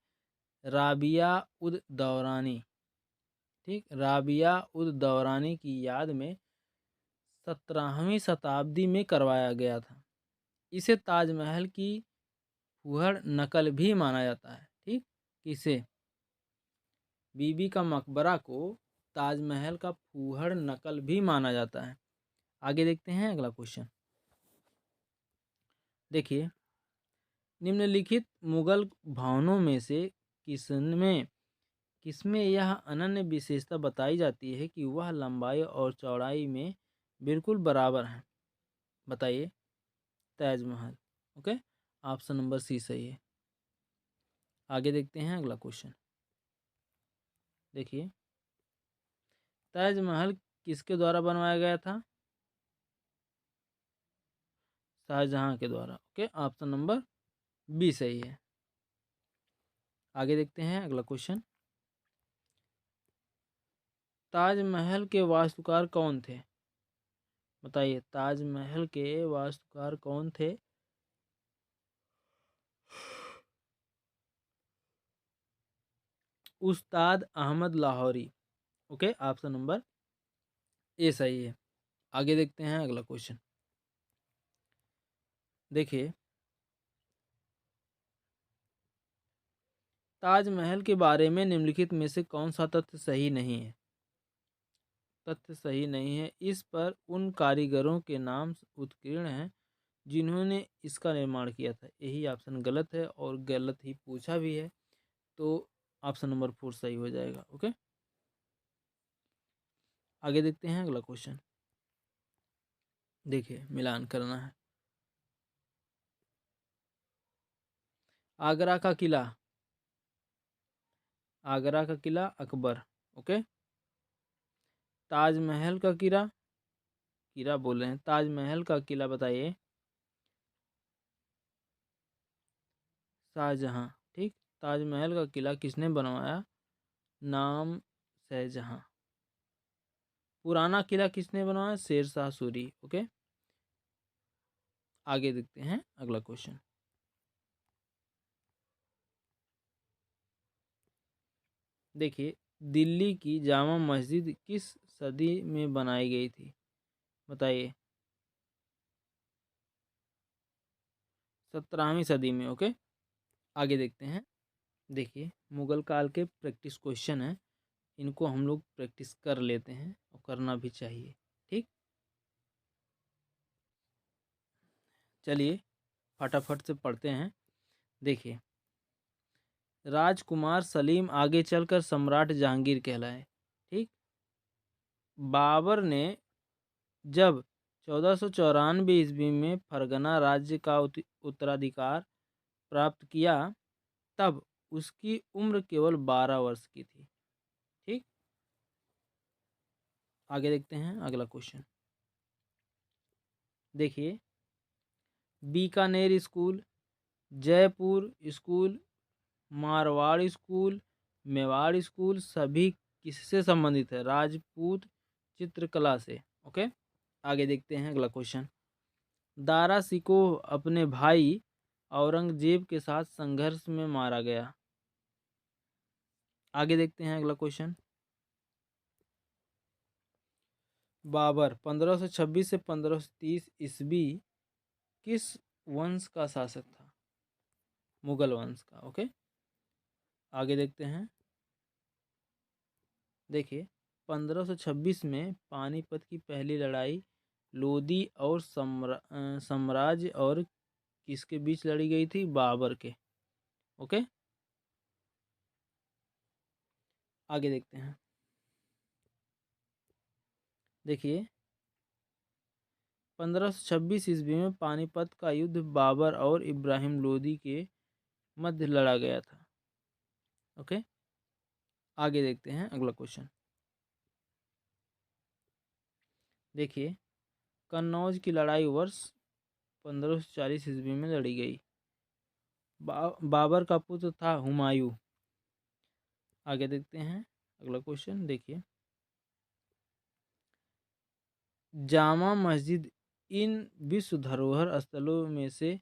राबिया उद दौरानी ठीक, राबिया उद दौरानी की याद में 17वीं शताब्दी में करवाया गया था। इसे ताजमहल की फूहड़ नकल भी माना जाता है। ठीक, किसे? बीबी का मकबरा को ताजमहल का फूहड़ नकल भी माना जाता है। आगे देखते हैं अगला क्वेश्चन। देखिए, निम्नलिखित मुगल भवनों में से किसमें किसमें यह अनन्य विशेषता बताई जाती है कि वह लंबाई और चौड़ाई में बिल्कुल बराबर हैं? बताइए। Taj Mahal. Okay, option number C सही है। आगे देखते हैं अगला क्वेश्चन। देखिए, ताजमहल किसके द्वारा बनवाया गया था? शाहजहां के द्वारा। ओके, ऑप्शन नंबर बी सही है। आगे देखते हैं अगला क्वेश्चन। ताजमहल के वास्तुकार कौन थे? बताइए, ताजमहल के वास्तुकार कौन थे? Ustad Ahmad Lahori. Okay, option number A सही है। आगे देखते हैं अगला क्वेश्चन। देखिए, ताजमहल के बारे में निम्नलिखित में से कौन सा तथ्य सही नहीं है? तथ्य सही नहीं है। इस पर उन कारीगरों के नाम उत्कीर्ण हैं जिन्होंने इसका निर्माण किया था। यही ऑप्शन गलत है और गलत ही पूछा भी है, तो ऑप्शन नंबर 4 सही हो जाएगा। ओके, आगे देखते हैं अगला क्वेश्चन। देखिए, मिलान करना है। आगरा का किला, आगरा का किला अकबर। ओके, ताजमहल का किला, किला बोल रहे हैं, ताजमहल का किला बताइए। शाहजहां। ठीक, ताजमहल का किला किसने बनवाया? नाम शाहजहां। पुराना किला किसने बनवाया? शेर शाह सूरी। ओके, आगे देखते हैं अगला क्वेश्चन। देखिए, दिल्ली की जामा मस्जिद किस सदी में बनाई गई थी? बताइए। 17वीं सदी में। ओके, आगे देखते हैं। देखिए, मुगल काल के प्रैक्टिस क्वेश्चन हैं, इनको हम लोग प्रैक्टिस कर लेते हैं और करना भी चाहिए। ठीक, चलिए फटाफट से पढ़ते हैं। देखिए, राजकुमार सलीम आगे चलकर सम्राट जहांगीर कहलाए। ठीक, बाबर ने जब 1494 ईस्वी में फरगना राज्य का उत्तराधिकार प्राप्त किया, तब उसकी उम्र केवल 12 वर्ष की थी। ठीक, आगे देखते हैं अगला क्वेश्चन। देखिए, Bikaner school, Jaipur school, Marwar school, Mewar school सभी किससे संबंधित है? राजपूत चित्रकला से। ओके, आगे देखते हैं अगला क्वेश्चन। दारा सिकोह अपने भाई औरंगजेब के साथ संघर्ष में मारा गया। आगे देखते हैं अगला क्वेश्चन। बाबर 1526 से 1530 ईस्वी किस वंश का शासक था? मुगल वंश का। ओके, आगे देखते हैं। देखिए, 1526 में पानीपत की पहली लड़ाई लोदी और साम्राज्य और किसके बीच लड़ी गई थी? बाबर के। ओके, आगे देखते हैं। देखिए, 1526 ईस्वी में पानीपत का युद्ध बाबर और इब्राहिम लोदी के मध्य लड़ा गया था। ओके, आगे देखते हैं अगला क्वेश्चन। देखिए, कन्नौज की लड़ाई वर्ष 1540 ईस्वी में लड़ी गई। बाबर का पुत्र था हुमायूं। आगे देखते हैं अगला क्वेश्चन। देखिए, जामा मस्जिद इन विश्व धरोहर स्थलों में से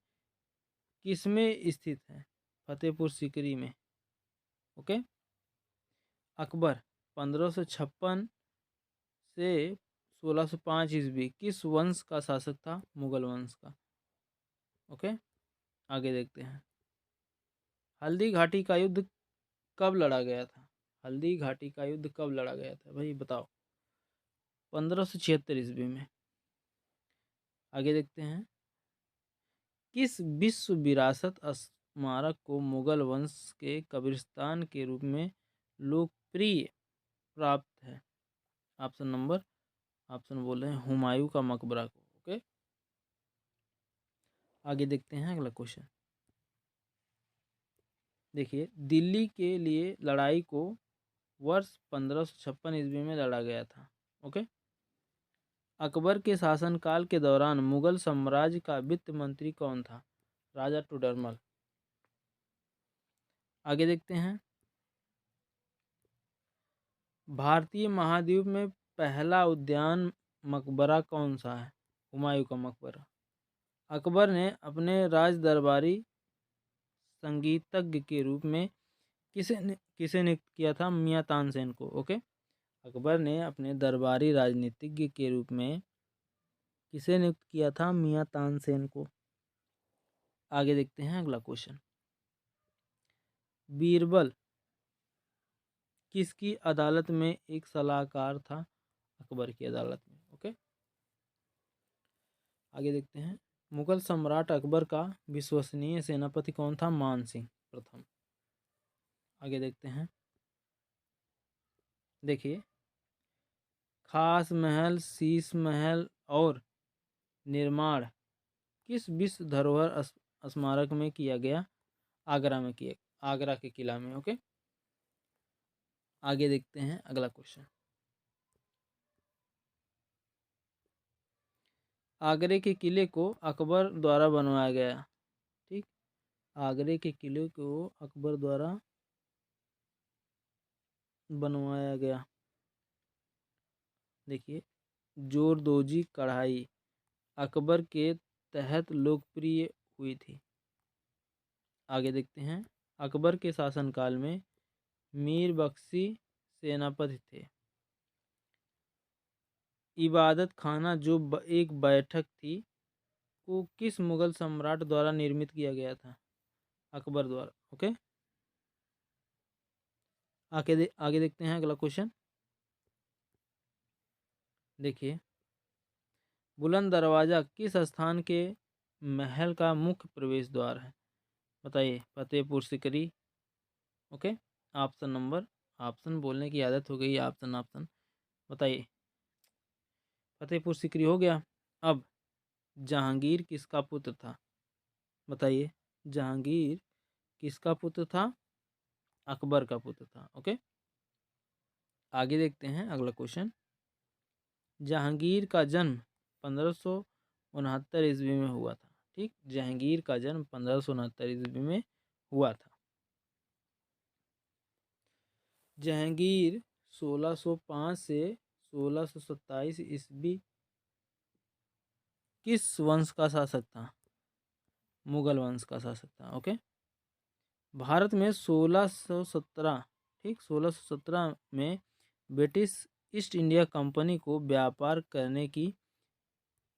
किसमें स्थित है? फतेहपुर सीकरी में। ओके, अकबर 1556 से 1605 ईस्वी किस वंश का शासक था? मुगल वंश का। ओके, आगे देखते हैं। हल्दी घाटी का युद्ध कब लड़ा गया था? हल्दी घाटी का युद्ध कब लड़ा गया था भाई बताओ? 1576 ईस्वी में। आगे देखते हैं। किस विश्व विरासत स्मारक को मुगल वंश के कब्रिस्तान के रूप में लोकप्रिय प्राप्त है? ऑप्शन बोल रहे हैं हुमायूं का मकबरा को। ओके, आगे देखते हैं अगला क्वेश्चन। देखिए, दिल्ली के लिए लड़ाई को वर्ष 1556 ईस्वी में लड़ा गया था। ओके, अकबर के शासनकाल के दौरान मुगल साम्राज्य का वित्त मंत्री कौन था? राजा टोडरमल। आगे देखते हैं। भारतीय महाद्वीप में पहला उद्यान मकबरा कौन सा है? हुमायूं का मकबरा। अकबर ने अपने राज दरबारी संगीतज्ञ के रूप में किसे नियुक्त किया था? मियां तानसेन को। ओके, अकबर ने अपने दरबारी राजनीतिज्ञ के रूप में किसे नियुक्त किया था? मियां तानसेन को। आगे देखते हैं अगला क्वेश्चन। बीरबल किसकी अदालत में एक सलाहकार था? अकबर की अदालत में। ओके, आगे देखते हैं। मुगल सम्राट अकबर का विश्वसनीय सेनापति कौन था? मान सिंह प्रथम। आगे देखते हैं। देखिए, खास महल, शीश महल और निर्माण किस विश्व धरोहर स्मारक में किया गया? आगरा में किया, आगरा के किला में। ओके, आगे देखते हैं अगला क्वेश्चन। आगरे के किले को अकबर द्वारा बनवाया गया। ठीक, आगरे के किले को अकबर द्वारा बनवाया गया। देखिए, जोरदोजी कढ़ाई अकबर के तहत लोकप्रिय हुई थी। आगे देखते हैं। अकबर के शासनकाल में मीर बख्शी सेनापति थे। इबादत खाना जो एक बैठक थी को किस मुगल सम्राट द्वारा निर्मित किया गया था? अकबर द्वारा। ओके, आगे देखते हैं अगला क्वेश्चन। देखिए, बुलंद दरवाजा किस स्थान के महल का मुख्य प्रवेश द्वार है? बताइए। फतेहपुर सिकरी। ओके, ऑप्शन बोलने की आदत हो गई। ऑप्शन बताइए। फतेहपुर सिकरी हो गया। अब जहांगीर किसका पुत्र था? बताइए। जहांगीर किसका पुत्र था? अकबर का पुत्र था। ओके, आगे देखते हैं अगला क्वेश्चन। जहांगीर का जन्म 1569 ईस्वी में हुआ था। ठीक, जहांगीर का जन्म 1569 ईस्वी में हुआ था। जहांगीर 1605 से 1627 ईस्वी किस वंश का शासक था? मुगल वंश का शासक था। ओके, भारत में 1617, ठीक, 1617 में ब्रिटिश ईस्ट इंडिया कंपनी को व्यापार करने की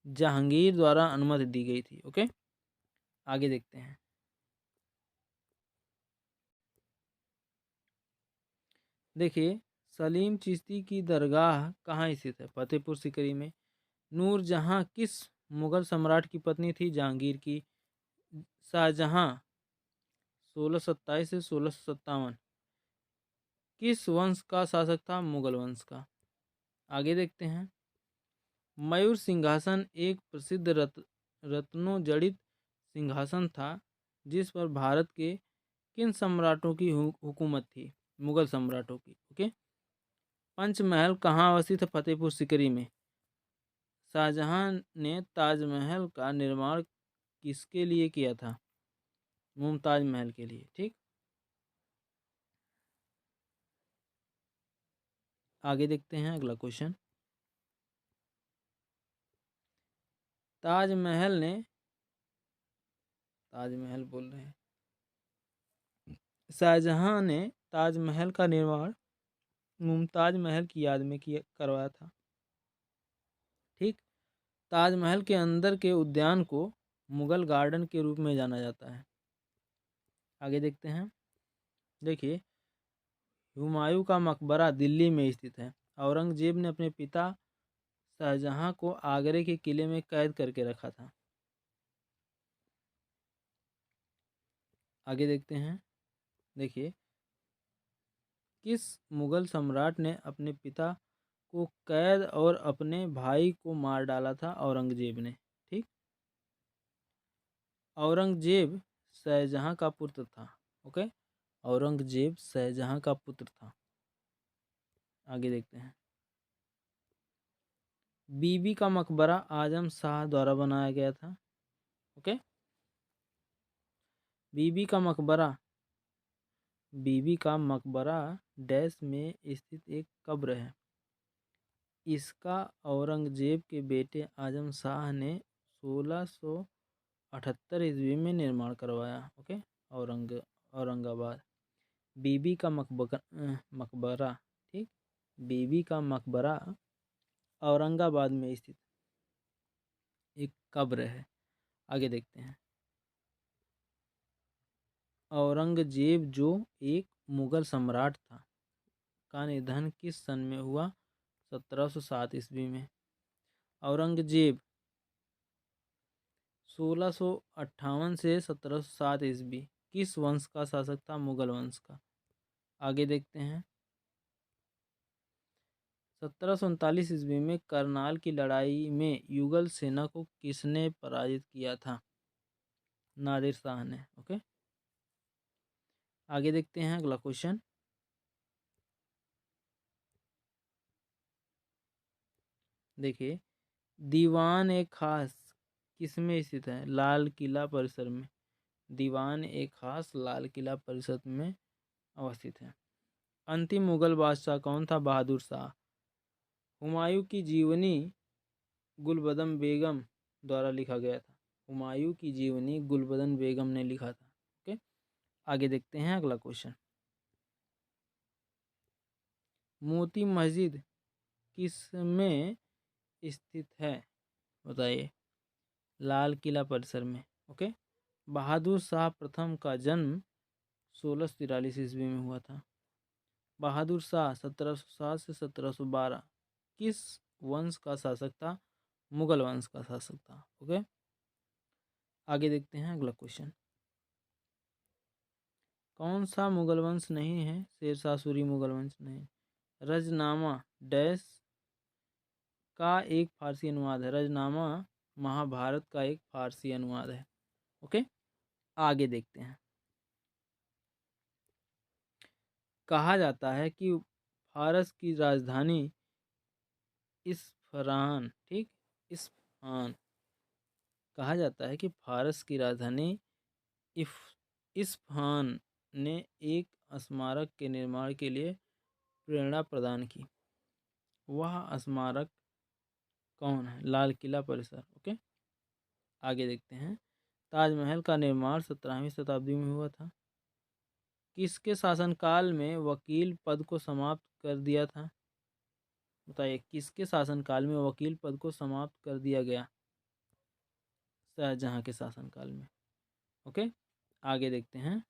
जहांगीर द्वारा अनुमति दी गई थी। ओके, आगे देखते हैं। देखिए, सलीम चिश्ती की दरगाह कहाँ स्थित है? फतेहपुर सिकरी में। नूरजहां किस मुगल सम्राट की पत्नी थी? जहांगीर की। शाहजहां 1627 से 1657 किस वंश का शासक था? मुगल वंश का। आगे देखते हैं। मयूर सिंहासन एक प्रसिद्ध रत्नों जड़ित सिंहासन था जिस पर भारत के किन सम्राटों की हुकूमत थी? मुगल सम्राटों की। ओके, पंचमहल कहाँ अवस्थित है? फतेहपुर सिकरी में। शाहजहां ने ताजमहल का निर्माण किसके लिए किया था? मुमताज महल के लिए। ठीक, आगे देखते हैं अगला क्वेश्चन। ताजमहल बोल रहे हैं। शाहजहां ने ताजमहल का निर्माण मुमताज महल की याद में किया करवाया था। ठीक। ताजमहल के अंदर के उद्यान को मुगल गार्डन के रूप में जाना जाता है। आगे देखते हैं। देखिए, हुमायूं का मकबरा दिल्ली में स्थित है। औरंगजेब ने अपने पिता शाहजहां को आगरे के किले में कैद करके रखा था। आगे देखते हैं। देखिए, किस मुगल सम्राट ने अपने पिता को कैद और अपने भाई को मार डाला था? औरंगजेब ने। ठीक। औरंगजेब शाहजहां का पुत्र था। ओके, औरंगजेब शाहजहां का पुत्र था। आगे देखते हैं। बीबी का मकबरा आजम शाह द्वारा बनाया गया था। ओके, बीबी का मकबरा डैश में स्थित एक कब्र है। इसका औरंगजेब के बेटे आजम शाह ने 1678 ईस्वी में निर्माण करवाया। ओके, औरंगाबाद। बीबी का मकबरा। ठीक। बीबी का मकबरा औरंगाबाद में स्थित एक कब्र है। आगे देखते हैं। औरंगजेब जो एक मुगल सम्राट था का निधन किस सन में हुआ? 1707 ईस्वी में। औरंगजेब 1658 से 1707 ईस्वी किस वंश का शासक था? मुगल वंश का। आगे देखते हैं। 1739 ईस्वी में करनाल की लड़ाई में युगल सेना को किसने पराजित किया था? नादिर शाह ने। ओके, आगे देखते हैं अगला क्वेश्चन। देखिए, दीवान ए खास किसमें स्थित है? लाल किला परिसर में। दीवान ए खास लाल किला परिसर में अवस्थित है। अंतिम मुगल बादशाह कौन था? बहादुर शाह। हुमायूं की जीवनी गुलबदन बेगम द्वारा लिखा गया था। हुमायूं की जीवनी गुलबदन बेगम ने लिखा था। ओके, आगे देखते हैं अगला क्वेश्चन। मोती मस्जिद किसमें स्थित है? बताइए। लाल किला परिसर में। ओके, बहादुर शाह प्रथम का जन्म 1643 ईस्वी में हुआ था। बहादुर शाह 1707 से 1712 किस वंश का शासक था? मुगल वंश का शासक था। ओके, आगे देखते हैं अगला क्वेश्चन। कौन सा मुगल वंश नहीं है? शेरशाह सूरी मुगल वंश नहीं। रजनामा डैश का एक फारसी अनुवाद है। रजनामा महाभारत का एक फारसी अनुवाद है। ओके, आगे देखते हैं। कहा जाता है कि फारस की राजधानी इस्फरान। ठीक, इस्फहान। कहा जाता है कि फारस की राजधानी इफ इस्फहान ने एक स्मारक के निर्माण के लिए प्रेरणा प्रदान की। वह स्मारक कौन है? लाल किला परिसर। ओके, आगे देखते हैं। ताजमहल का निर्माण 17वीं शताब्दी में हुआ था। किसके शासनकाल में वकील पद को समाप्त कर दिया था? बताइए, किसके शासनकाल में वकील पद को समाप्त कर दिया गया? शाहजहां के शासनकाल में। ओके, आगे देखते हैं।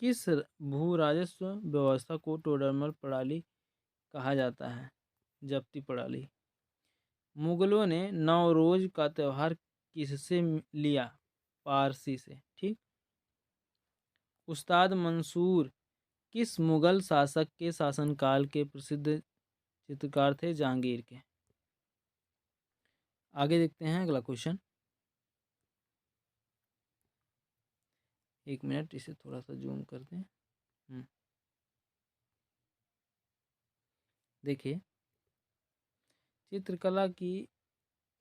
किस भू राजस्व व्यवस्था को टोडरमल प्रणाली कहा जाता है? जब्ती प्रणाली। मुगलों ने नवरोज का त्यौहार किससे लिया? पारसी से। ठीक। उस्ताद मंसूर किस मुगल शासक के शासनकाल के प्रसिद्ध चित्रकार थे? जहांगीर के। आगे देखते हैं अगला क्वेश्चन। एक मिनट, इसे थोड़ा सा जूम कर दें। देखिए, चित्रकला की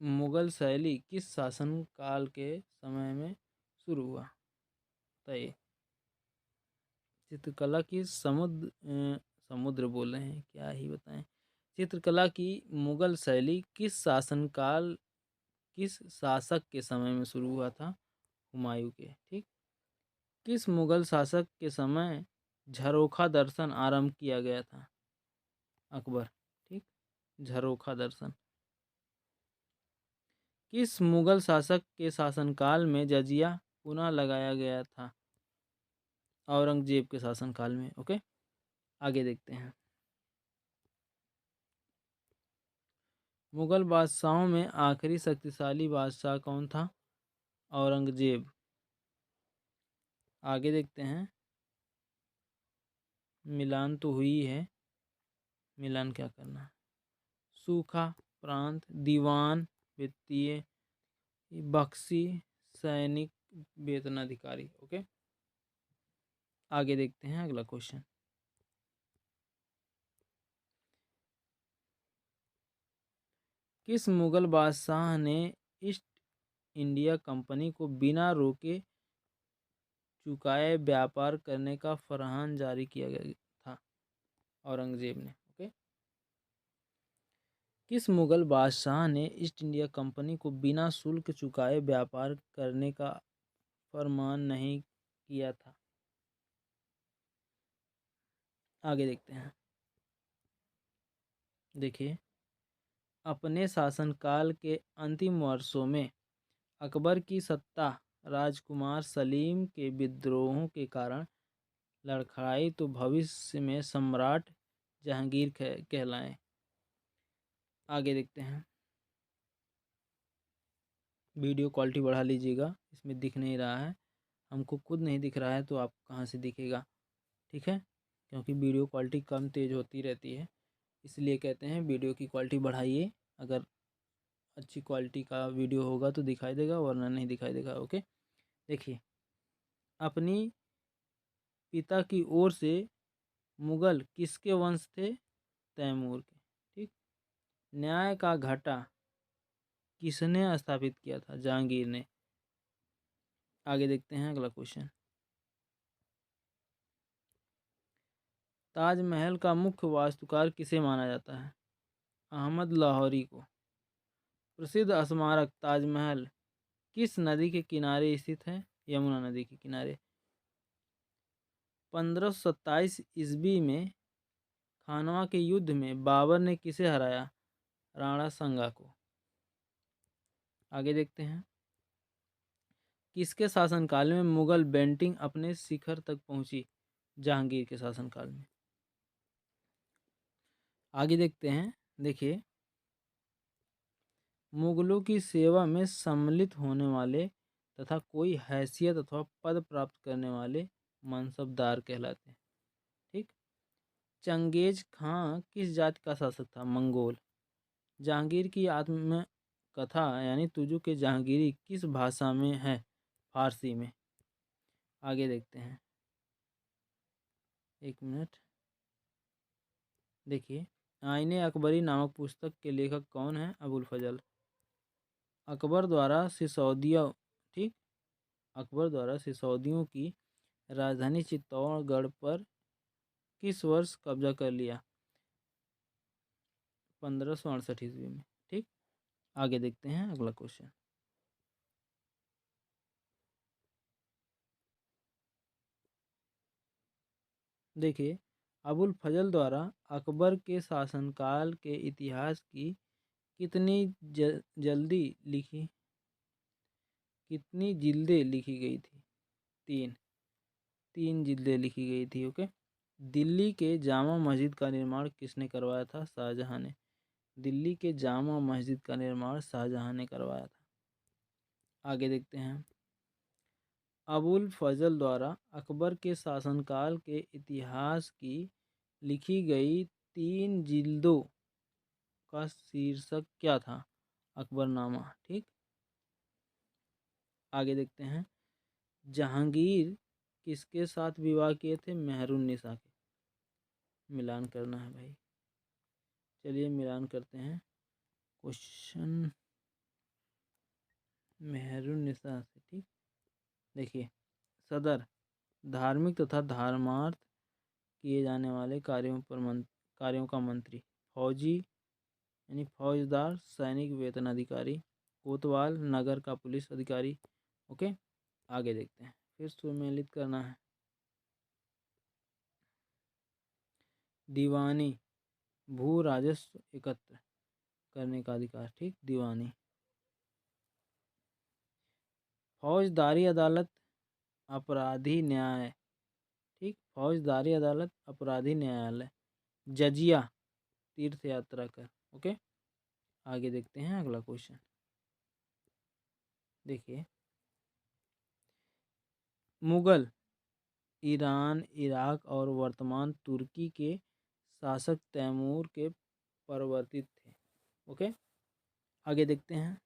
मुगल शैली किस शासनकाल के समय में शुरू हुआ? बताइए। चित्रकला की समुद्र बोल रहे हैं, क्या ही बताएं। चित्रकला की मुगल शैली किस शासक के समय में शुरू हुआ था? हुमायूं के। ठीक। किस मुगल शासक के समय झरोखा दर्शन आरंभ किया गया था? अकबर। ठीक, झरोखा दर्शन। किस मुगल शासक के शासनकाल में जजिया पुनः लगाया गया था? औरंगजेब के शासनकाल में। ओके, आगे देखते हैं। मुगल बादशाहों में आखिरी शक्तिशाली बादशाह कौन था? औरंगजेब। आगे देखते हैं। मिलान तो हुई है, मिलान क्या करना है? सूखा प्रांत, दीवान, वित्तीय, बख्शी, सैनिक, वेतनाधिकारी। ओके, आगे देखते हैं अगला क्वेश्चन। किस मुगल बादशाह ने ईस्ट इंडिया कंपनी को बिना रोके चुकाए व्यापार करने का फरमान जारी किया गया था? औरंगजेब ने। ओके, किस मुगल बादशाह ने ईस्ट इंडिया कंपनी को बिना शुल्क चुकाए व्यापार करने का फरमान नहीं किया था? आगे देखते हैं। देखिए, अपने शासनकाल के अंतिम वर्षों में अकबर की सत्ता राजकुमार सलीम के विद्रोहों के कारण लड़खड़ाई तो भविष्य में सम्राट जहांगीर कहलाए। आगे देखते हैं। वीडियो क्वालिटी बढ़ा लीजिएगा, इसमें दिख नहीं रहा है, हमको खुद नहीं दिख रहा है तो आप कहाँ से दिखेगा? ठीक है, क्योंकि वीडियो क्वालिटी कम तेज़ होती रहती है, इसलिए कहते हैं वीडियो की क्वालिटी बढ़ाइए। अगर अच्छी क्वालिटी का वीडियो होगा तो दिखाई देगा, वरना नहीं दिखाई देगा। ओके, देखिए, अपनी पिता की ओर से मुगल किसके वंश थे? तैमूर के। ठीक, न्याय का घटा किसने स्थापित किया था? जहांगीर ने। आगे देखते हैं अगला क्वेश्चन। ताजमहल का मुख्य वास्तुकार किसे माना जाता है? अहमद लाहौरी को। प्रसिद्ध स्मारक ताजमहल किस नदी के किनारे स्थित है? यमुना नदी के किनारे। 1527 ईस्वी में खानवा के युद्ध में बाबर ने किसे हराया? राणा संगा को। आगे देखते हैं। किसके शासनकाल में मुगल पेंटिंग अपने शिखर तक पहुंची? जहांगीर के शासनकाल में। आगे देखते हैं। देखिए, मुगलों की सेवा में सम्मिलित होने वाले तथा कोई हैसियत अथवा पद प्राप्त करने वाले मनसबदार कहलाते हैं। ठीक, चंगेज खां किस जाति का शासक था? मंगोल। जहांगीर की आत्मकथा यानी तुजु के जहांगीरी किस भाषा में है? फारसी में। आगे देखते हैं। एक मिनट, देखिए, आईने अकबरी नामक पुस्तक के लेखक कौन है? अबुल फजल। अकबर द्वारा सिसोदिया, ठीक, अकबर द्वारा सिसोदियों की राजधानी चित्तौड़गढ़ पर किस वर्ष कब्जा कर लिया? 1568 ईस्वी में। ठीक, आगे देखते हैं अगला क्वेश्चन। देखिए, अबुल फजल द्वारा अकबर के शासनकाल के इतिहास की कितनी जल्दी लिखी कितनी जिल्दें लिखी गई थी? तीन। तीन जिल्दें लिखी गई थी। ओके, दिल्ली के जामा मस्जिद का निर्माण किसने करवाया था? शाहजहां ने। दिल्ली के जामा मस्जिद का निर्माण शाहजहां ने करवाया था। आगे देखते हैं। अबुल फजल द्वारा अकबर के शासनकाल के इतिहास की लिखी गई तीन जिल्दों का शीर्षक क्या था? अकबरनामा। ठीक, आगे देखते हैं। जहांगीर किसके साथ विवाह किए थे? मेहरुन्निसा के। मिलान करना है भाई, चलिए मिलान करते हैं। क्वेश्चन मेहरुन्निसा से। ठीक, देखिए, सदर धार्मिक तथा धर्मार्थ किए जाने वाले कार्यों का मंत्री। फौजी यानी फौजदार, सैनिक, वेतन अधिकारी। कोतवाल नगर का पुलिस अधिकारी। ओके, आगे देखते हैं। फिर सुमेलित करना है। दीवानी, भू राजस्व एकत्र करने का अधिकार, ठीक, दीवानी। फौजदारी अदालत, अपराधी न्याय, ठीक, फौजदारी अदालत, अपराधी न्यायालय। जजिया, तीर्थ यात्रा कर। ओके, आगे देखते हैं अगला क्वेश्चन। देखिए, मुगल ईरान, इराक और वर्तमान तुर्की के शासक तैमूर के परिवर्तित थे। ओके, आगे देखते हैं।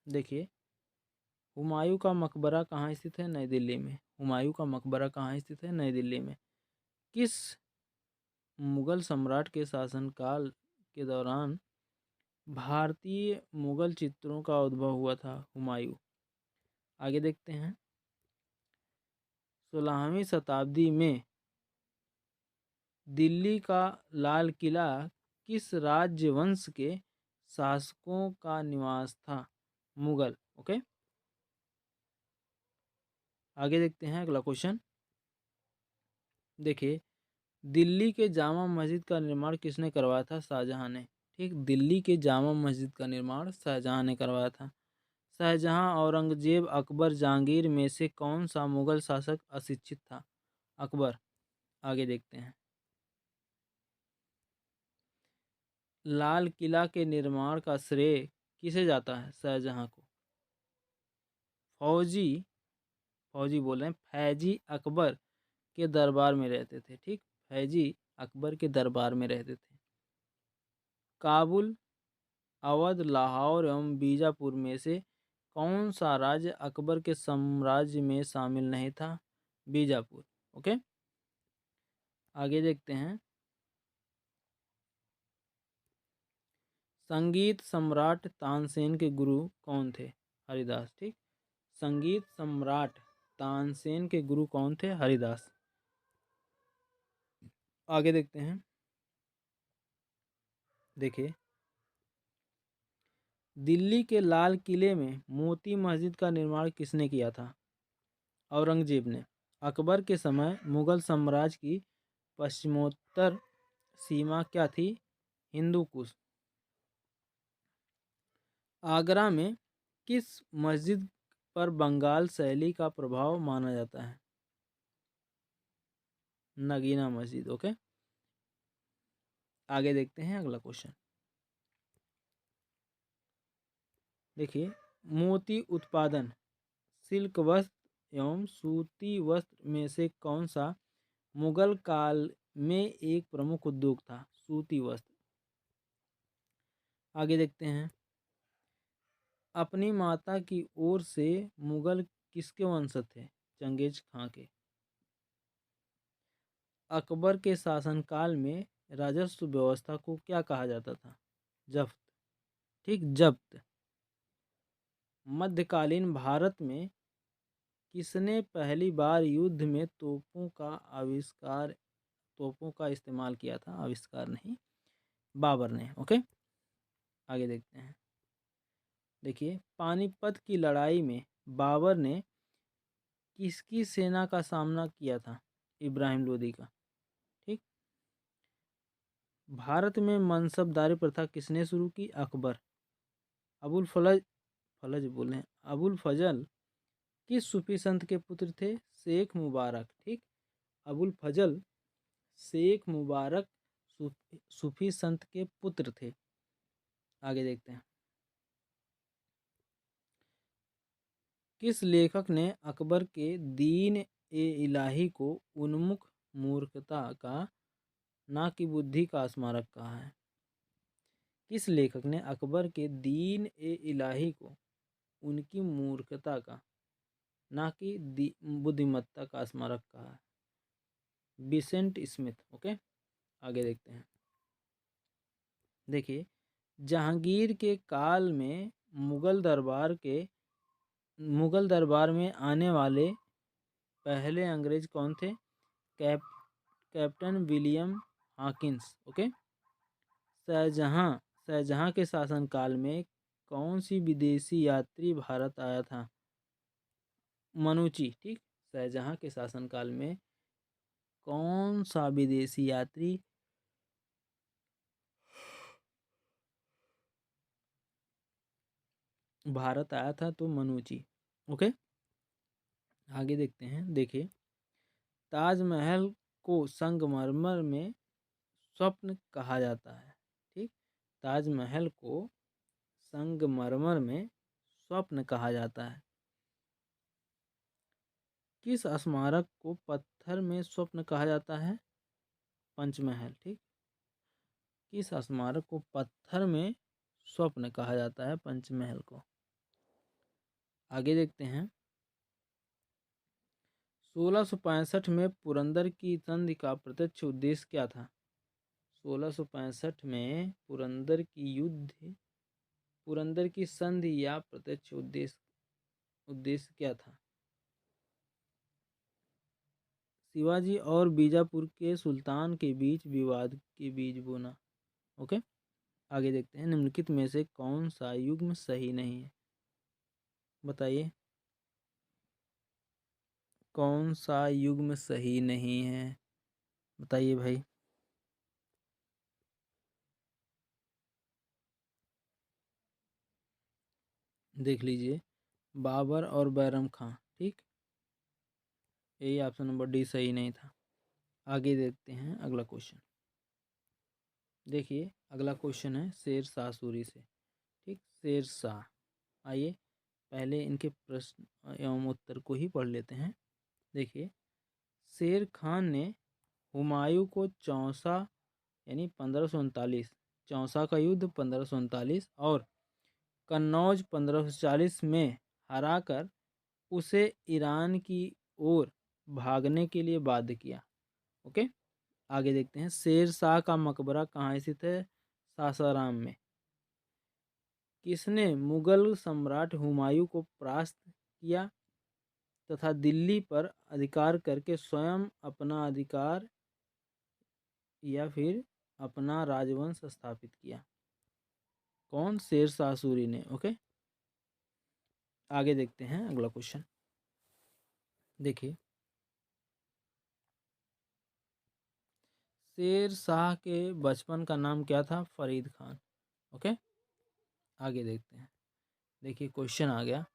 देखिए, हुमायूं का मकबरा कहाँ स्थित है? नई दिल्ली में। हुमायूं का मकबरा कहाँ स्थित है? नई दिल्ली में। किस मुगल सम्राट के शासनकाल के दौरान भारतीय मुगल चित्रों का उद्भव हुआ था? हुमायूं। आगे देखते हैं। 16वीं शताब्दी में दिल्ली का लाल किला किस राजवंश के शासकों का निवास था? मुगल। ओके, आगे देखते हैं अगला क्वेश्चन। देखिए, दिल्ली के जामा मस्जिद का निर्माण किसने करवाया था? शाहजहां ने। ठीक, दिल्ली के जामा मस्जिद का निर्माण शाहजहां ने करवाया था। शाहजहां, औरंगजेब, अकबर, जहांगीर में से कौन सा मुगल शासक अशिक्षित था? अकबर। आगे देखते हैं। लाल किला के निर्माण का श्रेय किसे जाता है? शाहजहां को। फौजी, फौजी बोल रहे हैं, फैजी अकबर के दरबार में रहते थे। ठीक, फैजी अकबर के दरबार में रहते थे। काबुल, अवध, लाहौर एवं बीजापुर में से कौन सा राज्य अकबर के साम्राज्य में शामिल नहीं था? बीजापुर। ओके, आगे देखते हैं। संगीत सम्राट तानसेन के गुरु कौन थे? हरिदास। ठीक, संगीत सम्राट तानसेन के गुरु कौन थे? हरिदास। आगे देखते हैं। देखिए, दिल्ली के लाल किले में मोती मस्जिद का निर्माण किसने किया था? औरंगजेब ने। अकबर के समय मुगल साम्राज्य की पश्चिमोत्तर सीमा क्या थी? हिंदू कुश। आगरा में किस मस्जिद पर बंगाल शैली का प्रभाव माना जाता है? नगीना मस्जिद। ओके, आगे देखते हैं अगला क्वेश्चन। देखिए, मोती उत्पादन सिल्क वस्त्र एवं सूती वस्त्र में से कौन सा मुगल काल में एक प्रमुख उद्योग था? सूती वस्त्र। आगे देखते हैं। अपनी माता की ओर से मुगल किसके वंशज थे? चंगेज खां के। अकबर के शासनकाल में राजस्व व्यवस्था को क्या कहा जाता था? जब्त। ठीक, जब्त। मध्यकालीन भारत में किसने पहली बार युद्ध में तोपों का इस्तेमाल किया था? आविष्कार नहीं, बाबर ने। ओके, आगे देखते हैं। देखिए, पानीपत की लड़ाई में बाबर ने किसकी सेना का सामना किया था? इब्राहिम लोदी का। ठीक, भारत में मनसबदारी प्रथा किसने शुरू की? अकबर। अबुल फलज फलज बोले हैं, अबुल फजल किस सूफी संत के पुत्र थे? शेख मुबारक। ठीक, अबुल फजल शेख मुबारक सूफी संत के पुत्र थे। आगे देखते हैं। किस लेखक ने अकबर के दीन ए इलाही को उन्मुख मूर्खता का, ना कि बुद्धि का स्मारक कहा है? किस लेखक ने अकबर के दीन ए इलाही को उनकी मूर्खता का, ना कि बुद्धिमत्ता का स्मारक कहा है? Besant Smith. ओके, आगे देखते हैं। देखिए, जहांगीर के काल में मुगल दरबार में आने वाले पहले अंग्रेज कौन थे? Captain William Hawkins. Okay, Shah Jahan के शासनकाल में कौन सी विदेशी यात्री भारत आया था? मनुची, ठीक। शाहजहां के शासनकाल में कौन सा विदेशी यात्री भारत आया था? तो मनुची। ओके, आगे देखते हैं। देखिए, ताजमहल को संगमरमर में स्वप्न कहा जाता है, ठीक। ताजमहल को संगमरमर में स्वप्न कहा जाता है। किस स्मारक को पत्थर में स्वप्न कहा जाता है? पंचमहल, ठीक। किस स्मारक को पत्थर में स्वप्न कहा जाता है? पंचमहल को। आगे देखते हैं। 1665 में पुरंदर की संधि का प्रत्यक्ष उद्देश्य क्या था? 1665 में पुरंदर की संधि या प्रत्यक्ष उद्देश्य क्या था? शिवाजी और बीजापुर के सुल्तान के बीच विवाद के बीज बोना। ओके, आगे देखते हैं। निम्नलिखित में से कौन सा युग्म सही नहीं है? बताइए, कौन सा युग्म सही नहीं है? बताइए भाई। देख लीजिए, बाबर और बैरम खां, ठीक। यही ऑप्शन नंबर डी सही नहीं था। आगे देखते हैं अगला क्वेश्चन। देखिए, अगला क्वेश्चन है शेर शाह सूरी से, ठीक। शेर शाह, आइए पहले इनके प्रश्न एवं उत्तर को ही पढ़ लेते हैं। देखिए, शेर खान ने हुमायूं को चौसा यानी 1539, चौसा का युद्ध 1539 और कन्नौज 1540 में हराकर उसे ईरान की ओर भागने के लिए बाध्य किया। ओके, आगे देखते हैं। शेर शाह का मकबरा कहाँ स्थित है? सासाराम में। किसने मुगल सम्राट हुमायूं को परास्त किया तथा दिल्ली पर अधिकार करके स्वयं अपना अधिकार या फिर अपना राजवंश स्थापित किया? कौन? शेर शाह सूरी ने। ओके, आगे देखते हैं अगला क्वेश्चन। देखिए, शेर शाह के बचपन का नाम क्या था? फरीद खान। ओके, आगे देखते हैं। देखिए, क्वेश्चन आ गया।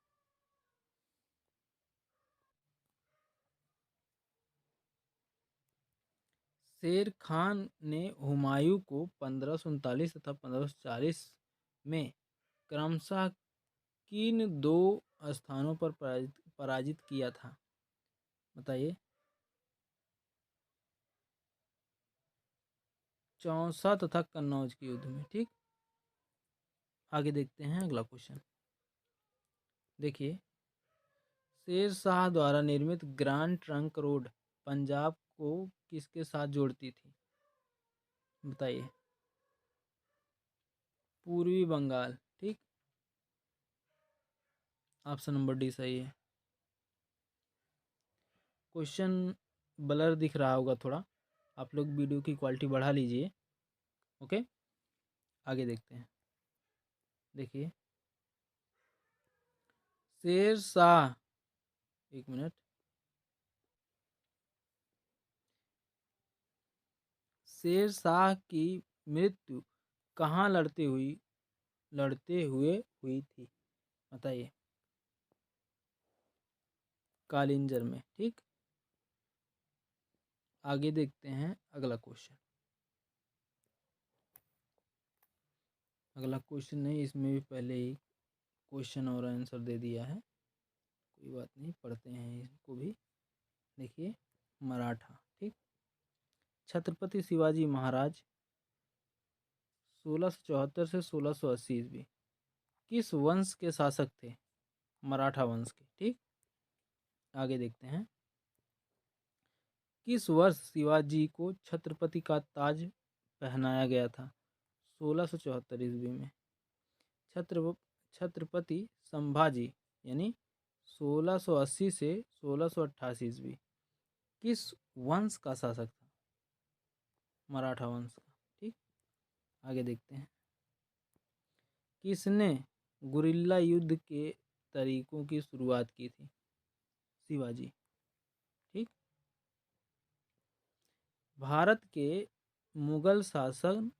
शेर खान ने हुमायूं को 1539 तथा 1540 में क्रमशः किन दो स्थानों पर पराजित किया था? बताइए। चौसा तथा कन्नौज के युद्ध में, ठीक। आगे देखते हैं अगला क्वेश्चन। देखिए, शेर शाह द्वारा निर्मित ग्रैंड ट्रंक रोड पंजाब को किसके साथ जोड़ती थी? बताइए। पूर्वी बंगाल, ठीक। ऑप्शन नंबर डी सही है। क्वेश्चन ब्लर दिख रहा होगा थोड़ा, आप लोग वीडियो की क्वालिटी बढ़ा लीजिए। ओके, आगे देखते हैं। देखिए, शेर शाह, एक मिनट। शेर शाह की मृत्यु कहाँ लड़ते हुए हुई थी? बताइए। कालिंजर में, ठीक। आगे देखते हैं अगला क्वेश्चन। अगला क्वेश्चन नहीं, इसमें भी पहले ही क्वेश्चन और आंसर दे दिया है, कोई बात नहीं, पढ़ते हैं इसको भी। देखिए, मराठा, ठीक। छत्रपति शिवाजी महाराज 1674 से 1680 ईस्वी किस वंश के शासक थे? मराठा वंश के, ठीक। आगे देखते हैं। किस वर्ष शिवाजी को छत्रपति का ताज पहनाया गया था? 1674 ईस्वी में। छत्रपति संभाजी यानी 1680 से 1688 ईस्वी किस वंश का शासक था? मराठा वंश का, ठीक। आगे देखते हैं। किसने गुरिल्ला युद्ध के तरीकों की शुरुआत की थी? शिवाजी। ठीक। भारत के मुगल शासन,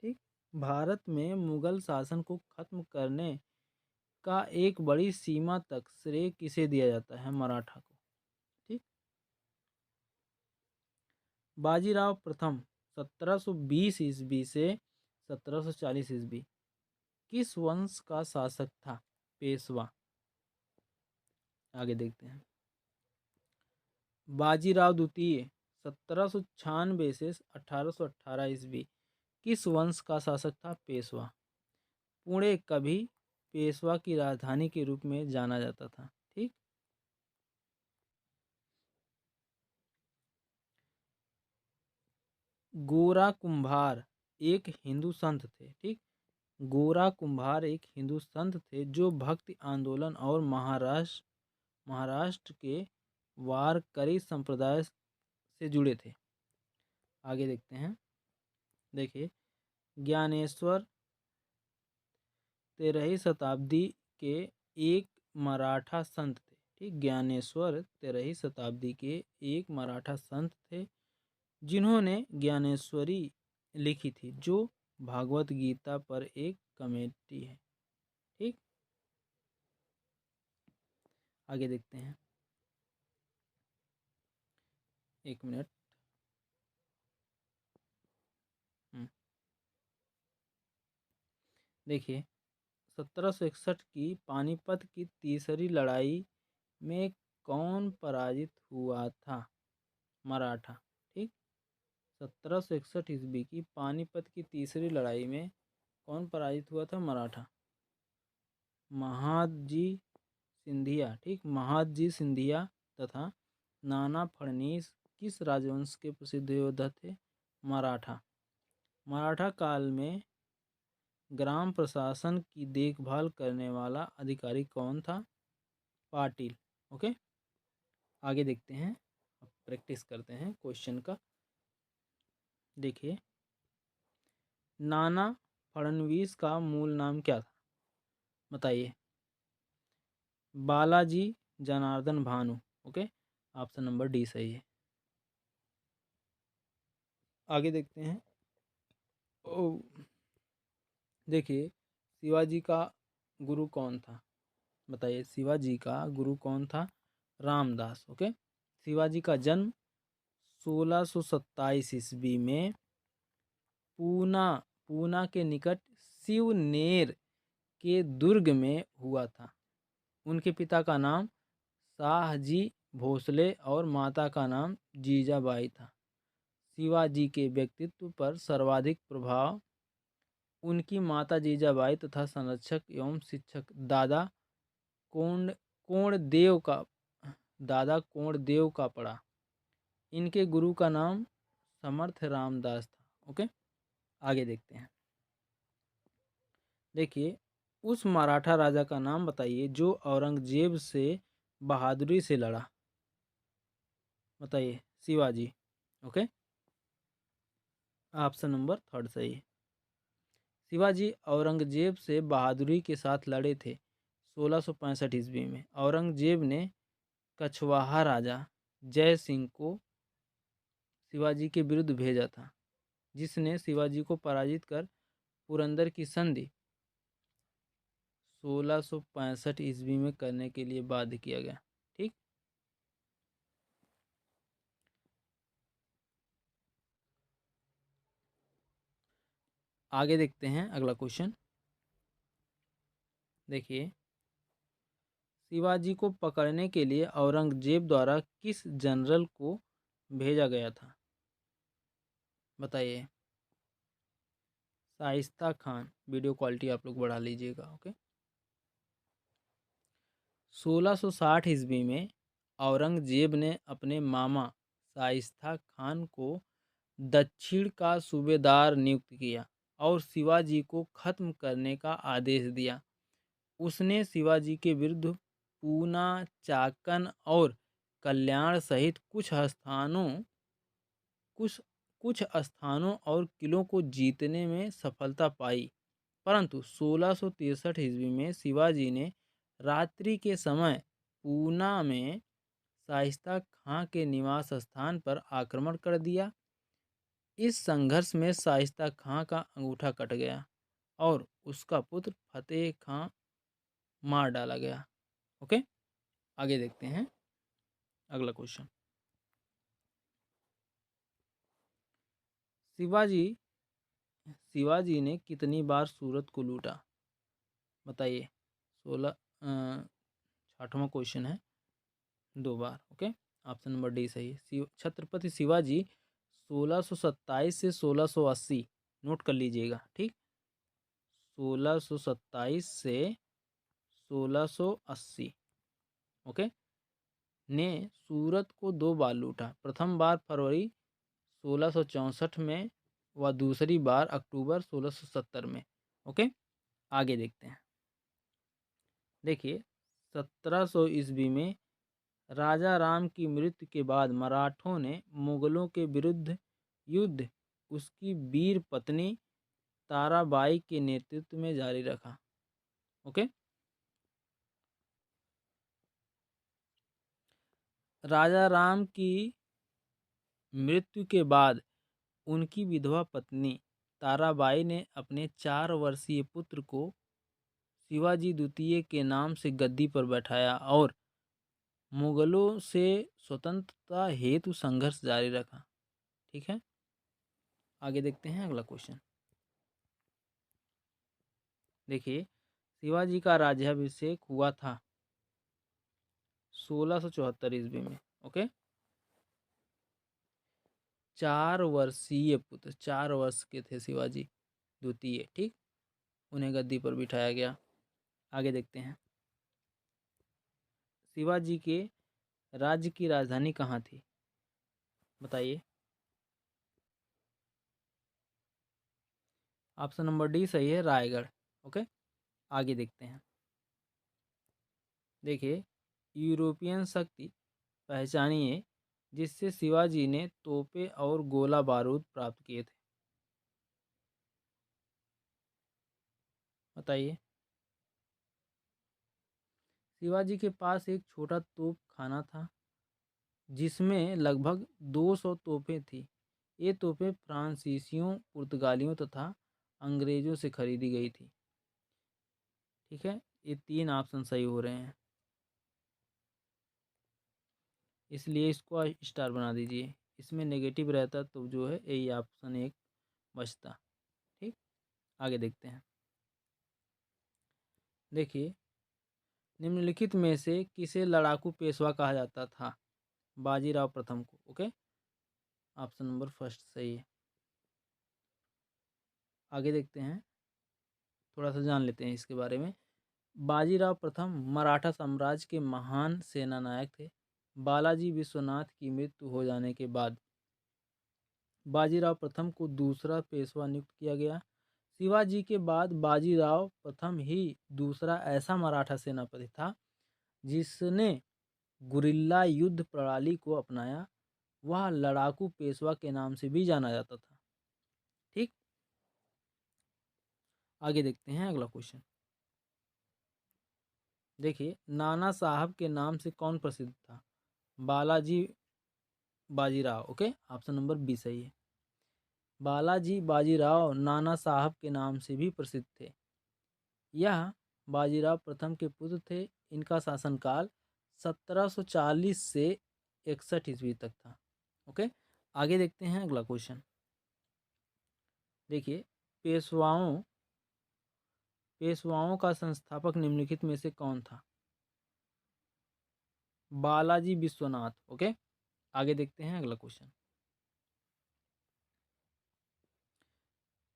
ठीक, भारत में मुगल शासन को खत्म करने का एक बड़ी सीमा तक श्रेय किसे दिया जाता है? मराठा को। ठीक। बाजीराव प्रथम 1720 ईस्वी से 1740 ईस्वी किस वंश का शासक था? पेशवा। आगे देखते हैं। बाजीराव द्वितीय 1796 से 1818 ईस्वी किस वंश का शासक था? पेशवा। पुणे कभी पेशवा की राजधानी के रूप में जाना जाता था। ठीक। गोरा कुंभार एक हिंदू संत थे। ठीक। गोरा कुंभार एक हिंदू संत थे जो भक्ति आंदोलन और महाराष्ट्र के वारकरी संप्रदाय से जुड़े थे। आगे देखते हैं। देखिए, ज्ञानेश्वर 13वीं शताब्दी के एक मराठा संत थे। ठीक। ज्ञानेश्वर 13वीं शताब्दी के एक मराठा संत थे जिन्होंने ज्ञानेश्वरी लिखी थी जो भागवत गीता पर एक कमेंट्री है। ठीक। आगे देखते हैं। एक मिनट। देखिए, 1761 की पानीपत की तीसरी लड़ाई में कौन पराजित हुआ था? मराठा। ठीक। 1761 ईस्वी की पानीपत की तीसरी लड़ाई में कौन पराजित हुआ था? मराठा। महादजी सिंधिया। ठीक। महादजी सिंधिया तथा नाना फडणीस किस राजवंश के प्रसिद्ध योद्धा थे? मराठा। मराठा काल में ग्राम प्रशासन की देखभाल करने वाला अधिकारी कौन था? पाटिल। ओके। आगे देखते हैं। अब प्रैक्टिस करते हैं क्वेश्चन का। देखिए, नाना फडणवीस का मूल नाम क्या था? बताइए। Balaji Janardan Bhanu. Okay. Option number D सही है। आगे देखते हैं। देखिए, शिवाजी का गुरु कौन था? बताइए, शिवाजी का गुरु कौन था? रामदास। ओके। शिवाजी का जन्म 1627 ईस्वी में पूना के निकट शिवनेर के दुर्ग में हुआ था। उनके पिता का नाम शाहजी भोसले और माता का नाम जीजाबाई था। शिवाजी के व्यक्तित्व पर सर्वाधिक प्रभाव उनकी माता जीजाबाई तथा संरक्षक एवं शिक्षक कोंड कोणदेव का पड़ा। इनके गुरु का नाम समर्थ रामदास था। ओके। आगे देखते हैं। देखिए, उस मराठा राजा का नाम बताइए जो औरंगजेब से बहादुरी से लड़ा। बताइए। Shivaji. Okay. Option number third सही है। शिवाजी औरंगजेब से बहादुरी के साथ लड़े थे 1665 ईस्वी में। औरंगजेब ने कछवाहा राजा जय सिंह को शिवाजी के विरुद्ध भेजा था, जिसने शिवाजी को पराजित कर पुरंदर की संधि 1665 ईस्वी में करने के लिए बाध्य किया गया। ठीक। आगे देखते हैं अगला क्वेश्चन। देखिए, शिवाजी को पकड़ने के लिए औरंगजेब द्वारा किस जनरल को भेजा गया था? बताइए। शाइस्ता खान। वीडियो क्वालिटी आप लोग बढ़ा लीजिएगा। ओके। 1660 ईस्वी में औरंगजेब ने अपने मामा शाइस्ता खान को दक्षिण का सूबेदार नियुक्त किया और शिवाजी को खत्म करने का आदेश दिया। उसने शिवाजी के विरुद्ध पूना, चाकन और कल्याण सहित कुछ स्थानों और किलों को जीतने में सफलता पाई, परंतु 1663 ईस्वी में शिवाजी ने रात्रि के समय पूना में शाइस्ता खां के निवास स्थान पर आक्रमण कर दिया। इस संघर्ष में शाइस्ता खां का अंगूठा कट गया और उसका पुत्र फतेह खां मार डाला गया। ओके, आगे देखते हैं अगला क्वेश्चन। शिवाजी शिवाजी ने कितनी बार सूरत को लूटा? बताइए। 16 6वां क्वेश्चन है, 2 बार। ओके, ऑप्शन नंबर डी सही है। छत्रपति शिवाजी 1627 से 1680, नोट कर लीजिएगा, ठीक। 1627 से 1680, ओके, ने सूरत को 2 बार लूटा। प्रथम बार फरवरी 1664 में व दूसरी बार अक्टूबर 1670 में। ओके, आगे देखते हैं। देखिए, 1700 ईस्वी में राजा राम की मृत्यु के बाद मराठों ने मुगलों के विरुद्ध युद्ध उसकी वीर पत्नी ताराबाई के नेतृत्व में जारी रखा। ओके, राजा राम की मृत्यु के बाद उनकी विधवा पत्नी ताराबाई ने अपने 4 वर्षीय पुत्र को शिवाजी द्वितीय के नाम से गद्दी पर बैठाया और मुगलों से स्वतंत्रता हेतु संघर्ष जारी रखा। ठीक है, आगे देखते हैं अगला क्वेश्चन। देखिए, शिवाजी का राज्याभिषेक हुआ था 1674 ईस्वी में। ओके, 4 वर्षीय पुत्र, 4 वर्ष के थे शिवाजी द्वितीय, ठीक, उन्हें गद्दी पर बिठाया गया। आगे देखते हैं, शिवाजी के राज्य की राजधानी कहाँ थी? बताइए। ऑप्शन नंबर डी सही है, रायगढ़। ओके, आगे देखते हैं। देखिए, यूरोपियन शक्ति पहचानिए जिससे शिवाजी ने तोपें और गोला बारूद प्राप्त किए थे। बताइए। शिवाजी के पास एक छोटा तोप खाना था जिसमें लगभग 200 तोपें थी। ये तोपें फ्रांसीसियों, पुर्तगालियों तथा अंग्रेजों से खरीदी गई थी। ठीक है, ये 3 ऑप्शन सही हो रहे हैं, इसलिए इसको स्टार बना दीजिए। इसमें नेगेटिव रहता तो जो है यही ऑप्शन 1 बचता। ठीक, आगे देखते हैं। देखिए, निम्नलिखित में से किसे लड़ाकू पेशवा कहा जाता था? बाजीराव प्रथम को। ओके, ऑप्शन नंबर फर्स्ट सही है। आगे देखते हैं, थोड़ा सा जान लेते हैं इसके बारे में। बाजीराव प्रथम मराठा साम्राज्य के महान सेनानायक थे। बालाजी विश्वनाथ की मृत्यु हो जाने के बाद बाजीराव प्रथम को दूसरा पेशवा नियुक्त किया गया। शिवाजी के बाद बाजीराव प्रथम ही दूसरा ऐसा मराठा सेनापति था जिसने गुरिल्ला युद्ध प्रणाली को अपनाया। वह लड़ाकू पेशवा के नाम से भी जाना जाता था। ठीक, आगे देखते हैं अगला क्वेश्चन। देखिए, नाना साहब के नाम से कौन प्रसिद्ध था? Balaji Bajirao. Okay, option number B सही है। बालाजी बाजीराव नाना साहब के नाम से भी प्रसिद्ध थे। यह बाजीराव प्रथम के पुत्र थे। इनका शासनकाल 1740 से 61 ईस्वी तक था। ओके, आगे देखते हैं अगला क्वेश्चन। देखिए, पेशवाओं का संस्थापक निम्नलिखित में से कौन था? बालाजी विश्वनाथ। ओके, आगे देखते हैं अगला क्वेश्चन।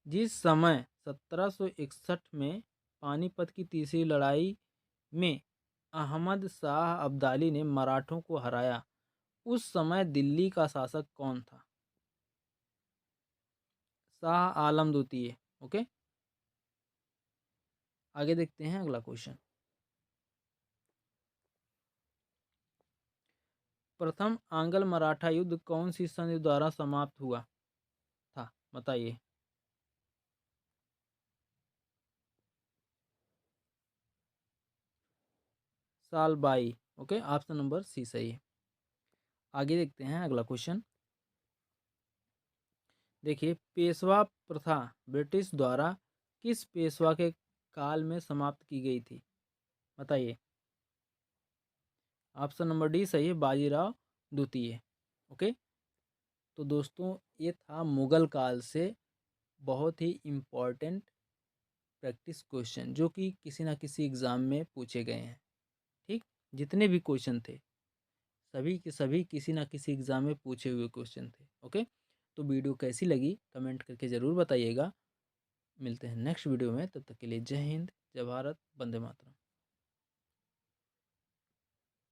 जिस समय 1761 में पानीपत की तीसरी लड़ाई में अहमद शाह अब्दाली ने मराठों को हराया, उस समय दिल्ली का शासक कौन था? शाह आलम द्वितीय। ओके, आगे देखते हैं अगला क्वेश्चन। प्रथम आंग्ल मराठा युद्ध कौन सी संधि द्वारा समाप्त हुआ था? बताइए। Salbai. Okay, option number C सही है। आगे देखते हैं अगला क्वेश्चन। देखिए, पेशवा प्रथा ब्रिटिश द्वारा किस पेशवा के काल में समाप्त की गई थी? बताइए। ऑप्शन नंबर डी सही है, बाजीराव द्वितीय। ओके, तो दोस्तों ये था मुगल काल से बहुत ही इम्पोर्टेंट प्रैक्टिस क्वेश्चन जो कि किसी ना किसी एग्ज़ाम में पूछे गए हैं। ठीक, जितने भी क्वेश्चन थे सभी के सभी किसी ना किसी एग्ज़ाम में पूछे हुए क्वेश्चन थे। ओके, तो वीडियो कैसी लगी कमेंट करके ज़रूर बताइएगा। मिलते हैं नेक्स्ट वीडियो में, तब तक के लिए जय हिंद, जय भारत, वंदे मातरम।